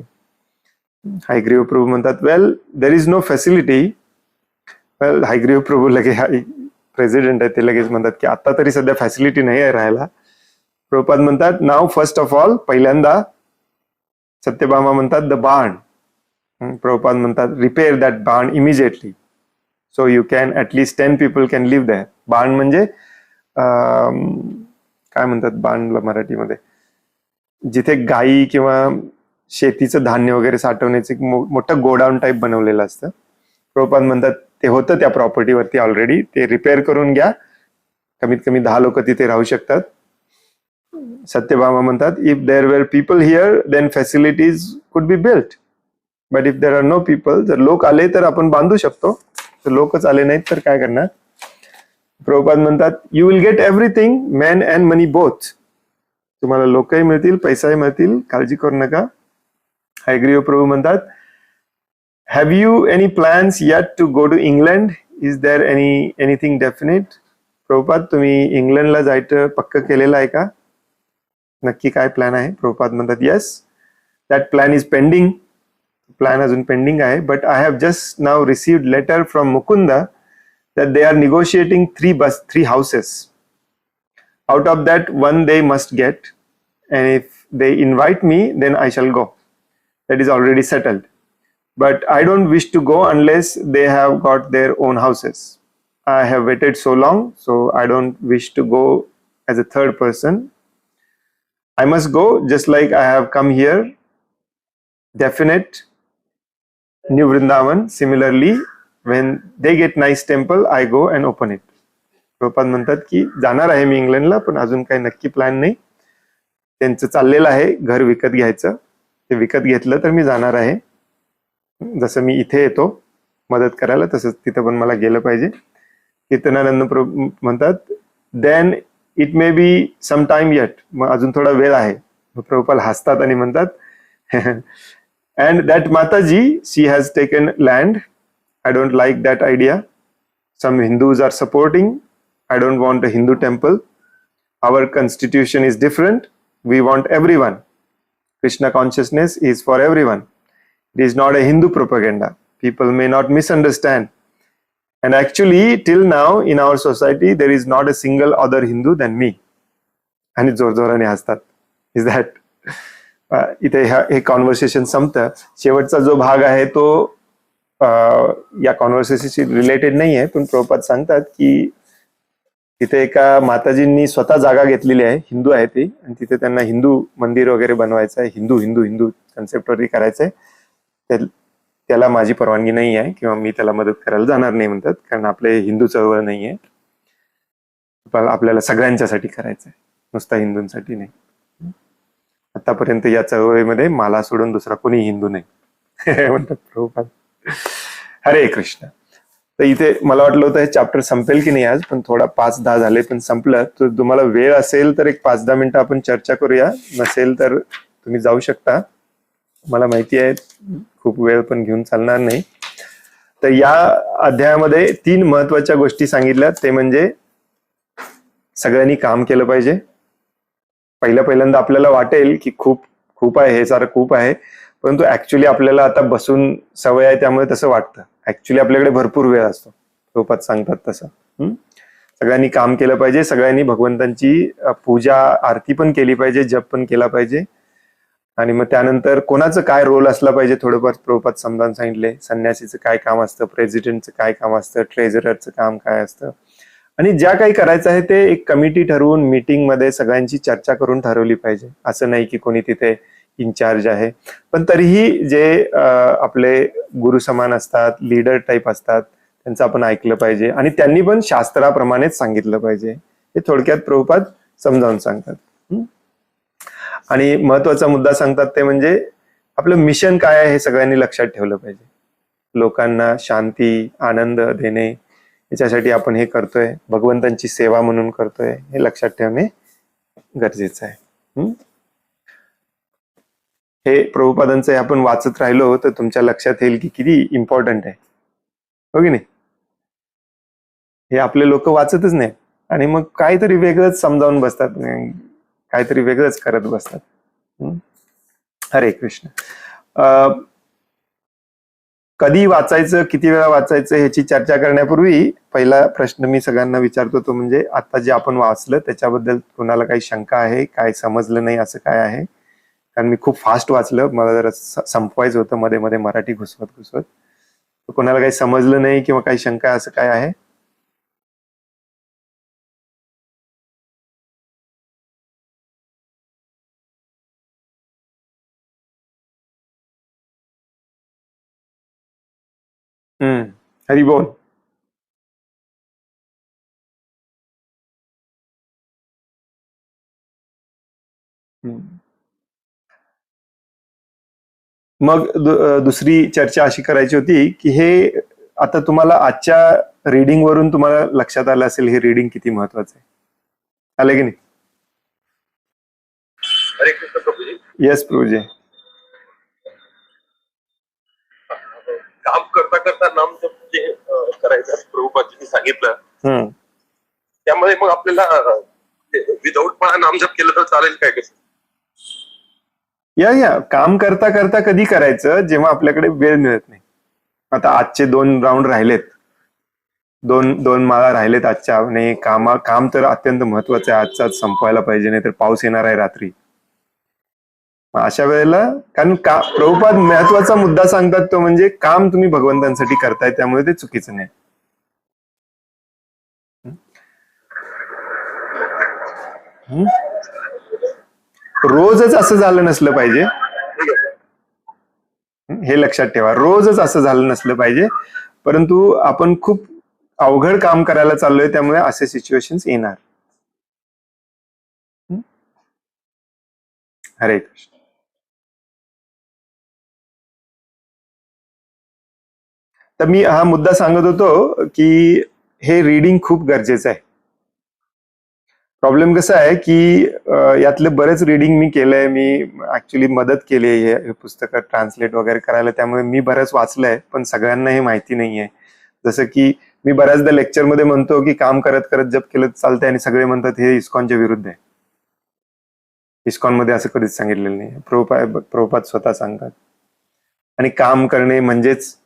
हायग्रीव प्रभू म्हणतात well there is no facility. Well Hayagriva Prabhu लगेच प्रेसिडेंट आहे ते लगेच म्हणतात की आता तरी सध्या फॅसिलिटी नाही आहे राहायला. प्रभुपाद म्हणतात नाव फर्स्ट ऑफ ऑल, पहिल्यांदा. सत्यभामा म्हणतात द बार्न. प्रभुपाद म्हणतात repair that barn immediately so you can at least 10 people can live there. Barn म्हणजे काय म्हणतात बार्नला मराठीमध्ये, जिथे गायी किंवा शेतीचं धान्य वगैरे साठवण्याचं एक मोठं गोडाऊन टाईप बनवलेलं असतं. प्रभुपाद म्हणतात ते होतं त्या प्रॉपर्टीवरती ऑलरेडी, ते रिपेअर करून घ्या, कमीत कमी 10 लोक तिथे राहू शकतात. सत्यभामा म्हणतात if there were people here then facilities could be built, but if there are no people, जर लोक आले तर आपण बांधू शकतो, तर लोकच आले नाहीत तर काय करणार. प्रभुपाद म्हणतात you will get everything, man and money both. तुम्हाला लोकही मिळतील, पैसाही मिळतील, काळजी करू नका. हायग्रीव प्रभू म्हणतात have you any plans yet to go to England, is there anything definite. Prabhupada तुम्ही इंग्लंडला जायचं पक्क केलेलं आहे का, नक्की काय प्लॅन आहे. प्रभुपाद म्हणतात yes, that plan is pending. Plan अजून पेंडिंग आहे, but I have just now received letter from Mukunda that they are negotiating 3 houses. Out of that, one they must get, and if they invite me, then I shall go. That is already settled. But I don't wish to go unless they have got their own houses. I have waited so long, so I don't wish to go as a third person. I must go just like I have come here. Definite. New Vrindavan, similarly, when they get nice temple, I go and open it. Prabhupada म्हणतात की जाणार आहे मी इंग्लंडला, पण अजून काही नक्की plan नाही. त्यांचं चाललेलं आहे घर विकत घ्यायचं, ते विकत घेतलं तर मी जाणार आहे. जसं मी इथे येतो मदत करायला, तसंच तिथं पण मला गेलं पाहिजे. कीर्तनानंद प्रभू म्हणतात then it may be some time yet, मग अजून थोडा वेळ आहे. प्रभुपाद हसतात आणि म्हणतात and that Mataji she has taken land. I don't like that idea. Some Hindus are supporting. I don't want a Hindu temple. Our constitution is different. We want everyone. Krishna consciousness is for everyone. It is not a Hindu propaganda. People may not misunderstand. And actually, till now in our society, there is not a single other Hindu than me. आणि जोरजोराने हसतात. Is that इथे हे conversation संपतं. शेवटचा जो भाग आहे तो या कॉन्व्हर्सेशनशी रिलेटेड नाही आहे, पण प्रभुपाद सांगतात की तिथे एका माताजींनी स्वतः जागा घेतलेली आहे, हिंदू आहे ती, आणि तिथे त्यांना हिंदू मंदिर वगैरे बनवायचं आहे, हिंदू हिंदू हिंदू कन्सेप्टवरती करायचंय. त्याला माझी परवानगी नाही आहे किंवा मी त्याला मदत करायला जाणार नाही म्हणतात, कारण आपले हिंदू चळवळ नाही आहे, आपल्याला सगळ्यांच्यासाठी करायचंय, नुसता हिंदूंसाठी नाही. आतापर्यंत या चळवळीमध्ये मला सोडून दुसरा कोणी हिंदू नाही म्हणतात प्रभुपाद. हरे कृष्ण. तर इथे मला वाटलं होतं हे चॅप्टर संपेल की नाही आज, पण थोडा 5-10 झाले, पण संपलं. तर तुम्हाला वेळ असेल तर एक 5-10 मिनिटं आपण चर्चा करूया, नसेल तर तुम्ही जाऊ शकता. मला माहिती आहे खूप वेळ पण घेऊन चालणार नाही. तर या अध्यायामध्ये 3 महत्वाच्या गोष्टी सांगितल्या. ते म्हणजे सगळ्यांनी काम केलं पाहिजे. पहिल्यांदा आपल्याला वाटेल की खूप खूप आहे, हे सारं खूप आहे, परंतु ऍक्च्युली आपल्याला आता बसून सवय आहे त्यामुळे तसं वाटतं. ऍक्च्युली आपल्याकडे भरपूर वेळ असतो, प्रभुपाद सांगतात तसं. सगळ्यांनी काम केलं पाहिजे, सगळ्यांनी भगवंतांची पूजा आरती पण केली पाहिजे, जप पण केला पाहिजे. आणि मग त्यानंतर कोणाचं काय रोल असला पाहिजे थोडंफार प्रभुपाद समजावून सांगितले. संन्यासीचं काय काम असतं, प्रेसिडेंटचं काय काम असतं, ट्रेझररचं काम काय असतं, आणि ज्या काही करायचं आहे ते एक कमिटी ठरवून मीटिंग मध्ये सगळ्यांची चर्चा करून ठरवली पाहिजे. असं नाही की कोणी तिथे इन्चार्ज आहे, पण तरीही जे आपले गुरु समान असतात, लीडर टाईप असतात, त्यांचं आपण ऐकलं पाहिजे, आणि त्यांनी पण शास्त्राप्रमाणेच सांगितलं पाहिजे. हे थोडक्यात प्रभुपाद समजावून सांगतात. आणि महत्वाचा मुद्दा सांगतात ते म्हणजे आपलं मिशन काय आहे हे सगळ्यांनी लक्षात ठेवलं पाहिजे. लोकांना शांती आनंद देणे, याच्यासाठी आपण हे करतोय, भगवंतांची सेवा म्हणून करतोय, हे लक्षात ठेवणे गरजेचं आहे. हे प्रभुपादांचं आपण वाचत राहिलो तर तुमच्या लक्षात येईल की किती इम्पॉर्टंट आहे, हो की नाही. हे आपले लोक वाचतच नाही आणि मग काहीतरी वेगळंच समजावून बसतात, काहीतरी वेगळंच करत बसतात. हरे कृष्ण. कधी वाचायचं, किती वेळा वाचायचं ह्याची चर्चा करण्यापूर्वी पहिला प्रश्न मी सगळ्यांना विचारतो तो म्हणजे आता जे आपण वाचलं त्याच्याबद्दल कोणाला काही शंका आहे, काय समजलं नाही असं काय आहे? कारण मी खूप फास्ट वाचलं, मला जरा संपवायचं होतं मध्ये मध्ये मराठी घुसवत. कोणाला काही समजलं नाही किंवा काही शंका असं काय आहे? हरी बोल. मग दुसरी चर्चा अशी करायची होती की हे आता तुम्हाला आजच्या रीडिंग वरून तुम्हाला लक्षात आलं असेल हे रीडिंग किती महत्वाचं आहे, आलं की नाही? हरे कृष्ण प्रभूजी. येस प्रभूजी. काम करता करता नाम जप जे करायचं प्रभुपादजींनी सांगितलं, त्यामध्ये मग आपल्याला विदाऊट नाम जप केलं तर चालेल काय? कसं या काम करता करता कधी करायचं? जेव्हा आपल्याकडे वेळ मिळत नाही. आता आजचे 2 राऊंड राहिलेत, दोन माळा राहिलेत आजच्या, आणि काम तर अत्यंत महत्वाचं आहे, आजचा संपवायला पाहिजे, नाही तर पाऊस येणार आहे रात्री. अशा वेळेला कारण प्रभुपाद महत्वाचा मुद्दा सांगतात तो म्हणजे काम तुम्ही भगवंतांसाठी करताय, त्यामुळे ते चुकीचं नाही. रोजच असं झालं नसलं पाहिजे, हे लक्षात ठेवा. रोजच असं झालं नसलं पाहिजे, परंतु आपण खूप अवघड काम करायला चाललोय त्यामुळे असे सिच्युएशन्स येणार. हरे कृष्ण. तर मी हा मुद्दा सांगत होतो की हे रीडिंग खूप गरजेचं आहे. प्रॉब्लेम कसा आहे की यातले बरेच रीडिंग मी केलंय, मी ऍक्च्युली मदत केली आहे हे पुस्तकं ट्रान्सलेट वगैरे करायला, त्यामुळे मी बरंच वाचलंय, पण सगळ्यांना हे माहिती नाहीये. जसं की मी बऱ्याचदा लेक्चर मध्ये म्हणतो की काम करत करत जप केलं चालतंय, आणि सगळे म्हणतात हे इस्कॉनच्या विरुद्ध आहे. इस्कॉन मध्ये असं कधीच सांगितलेलं नाही, प्रभुपाद स्वतः सांगतात. आणि काम करणे म्हणजेच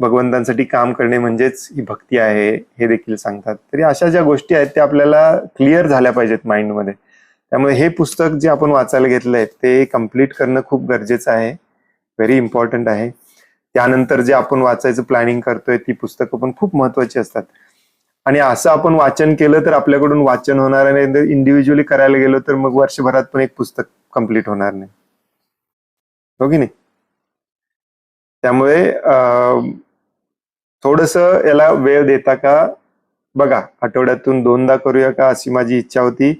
भगवंतांसाठी काम करणे म्हणजेच ही भक्ती आहे हे देखील सांगतात. तरी अशा ज्या गोष्टी आहेत त्या आपल्याला क्लिअर झाल्या पाहिजेत माइंडमध्ये. त्यामुळे हे पुस्तक जे आपण वाचायला घेतलंय ते कम्प्लीट करणं खूप गरजेचं आहे, व्हेरी इम्पॉर्टंट आहे. त्यानंतर जे आपण वाचायचं प्लॅनिंग करतोय ती पुस्तकं पण खूप महत्वाची असतात. आणि असं आपण वाचन केलं तर आपल्याकडून वाचन होणार नाही. इंडिव्हिज्युअली करायला गेलो तर मग वर्षभरात पण एक पुस्तक कम्प्लीट होणार नाही, हो की नाही. त्यामुळे थोडस याला वेळ देता का बघा, आठवड्यातून 2दा करूया का अशी माझी इच्छा होती,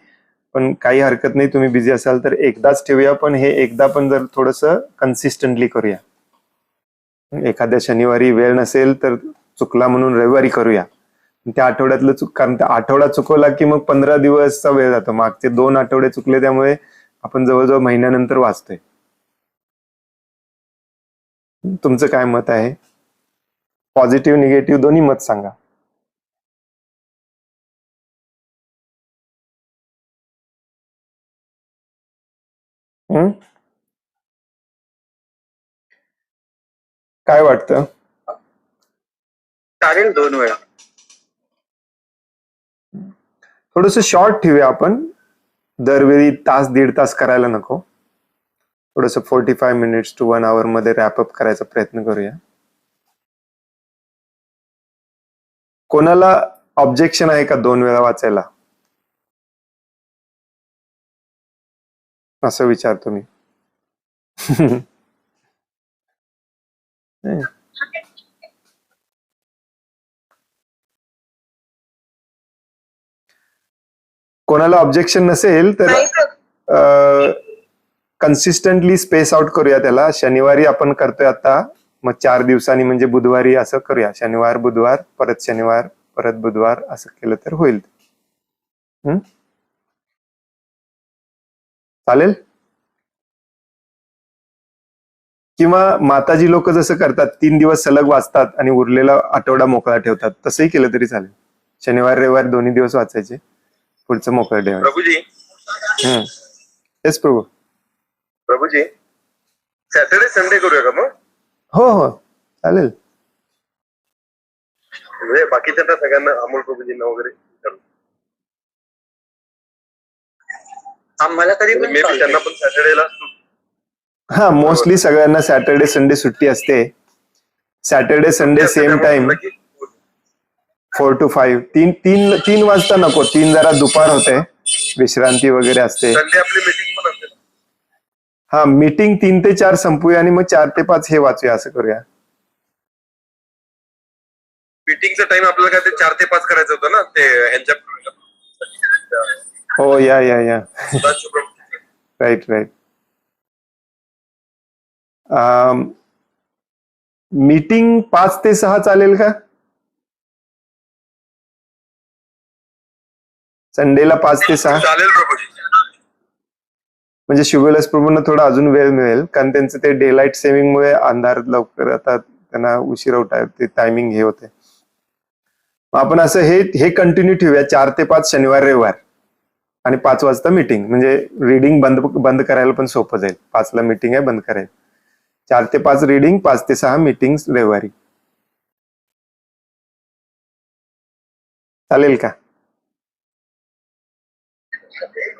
पण काही हरकत नाही, तुम्ही बिझी असाल तर एकदाच ठेवूया. पण हे एकदा पण जर थोडस कन्सिस्टंटली करूया. एखाद्या शनिवारी वेळ नसेल तर चुकला म्हणून रविवारी करूया. त्या आठवड्यातलं कारण त्या आठवडा चुकवला की मग 15 दिवसचा वेळ जातो. मागचे 2 आठवडे चुकले त्यामुळे आपण जवळजवळ महिन्यानंतर वाचतोय. तुमचं काय मत आहे? पॉझिटिव्ह निगेटिव्ह दोन्ही मत सांगा. काय वाटतं? चालेल 2 वेळा. थोडस शॉर्ट ठेवूया आपण, दरवेळी तास 1.5 तास करायला नको. थोडस 45 मिनिट्स टू 1 hour मध्ये रॅपअप करायचा प्रयत्न करूया. कोणाला ऑब्जेक्शन आहे का 2 वेळा वाचायला, असं विचारतो मी. कोणाला ऑब्जेक्शन नसेल तर कन्सिस्टंटली स्पेस आउट करूया त्याला. शनिवारी आपण करतोय आता, मग 4 दिवसांनी म्हणजे बुधवारी असं करूया. शनिवार बुधवार परत शनिवार परत बुधवार असं केलं तर होईल. चालेल. किंवा माताजी लोक जसं करतात 3 दिवस सलग वाचतात आणि उरलेला आठवडा मोकळा ठेवतात, तसंही केलं तरी चालेल. शनिवार रविवार दोन्ही दिवस वाचायचे, पुढचं मोकळं ठेवायचं. प्रभूजी. येस प्रभू. प्रभूजी, सॅटर्डे संडे करूया का मग? हो हो चालेल. म्हणजे बाकीच्या सगळ्यांना, अमोल प्रभूजींना वगैरे आम्हाला तरी त्यांना पण सॅटर्डेला. हा, मोस्टली सगळ्यांना सॅटर्डे संडे सुट्टी असते. Saturday Sunday same time 4 to 5. 3 वाजता नको, 3 जरा दुपार होते, विश्रांती वगैरे असते. संडे आपली मीटिंग पण असते. हा, मीटिंग 3 ते 4 संपूया आणि मग 4 ते 5 हे वाचूया, असं करूया. मीटिंगचा टाइम आपल्याला काय ते 4 ते 5 करायचं होतं ना, ते ह्यांच्या. हो या राईट. मीटिंग 5 ते 6 चालेल का? संडेला 5 ते 6 चालेल प्रभूजी. म्हणजे शुभलस प्रभूंना थोडा अजून वेळ मिळेल, कारण त्यांचं ते डे लाईट सेव्हिंग मुळे अंधार लवकर, आता त्यांना उशिरा उठाय ते टायमिंग हे होते. आपण असं हे कंटिन्यू ठेवूया, 4 ते 5 शनिवार रविवार आणि 5 वाजता मीटिंग. म्हणजे रीडिंग बंद करायला पण सोपं जाईल. 5 ला मीटिंग आहे, बंद करायला. 4 ते 5 रीडिंग, 5 ते 6 मीटिंग रविवारी. चालेल का?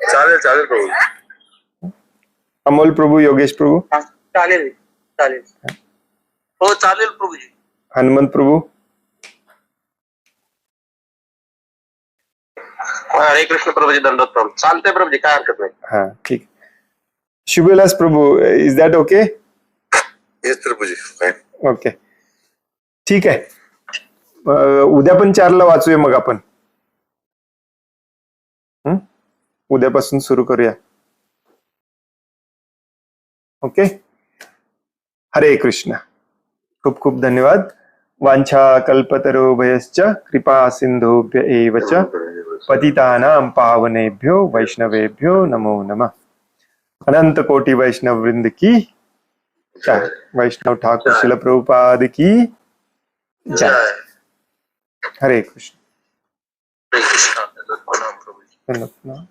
चालेल प्रभू. अमोल प्रभू, योगेश प्रभू. चालेल. हो चालेल प्रभूजी. हनुमंत प्रभू. हरे कृष्ण प्रभूजी, दंडवत प्रभू. चालतंय प्रभूजी, काय हरकत नाही. हा ठीक. Shubhavilas Prabhu, is that okay? Yes Prabhuji. Okay ठीक आहे. उद्या पण 4 ला वाचूया मग आपण. उद्यापासून सुरू करूया. ओके. हरे कृष्ण. खूप खूप धन्यवाद. वांछा कल्पतरुभयश्च कृपा सिंधुभ्य एव च पतितानां पावनेभ्यो वैष्णवेभ्यो नमो नमः. अनंत कोटि वैष्णव वृंद की जय. वैष्णव ठाकुर शिल प्रभुपाद की जय. हरे कृष्ण. हरे कृष्ण. धन्यवाद.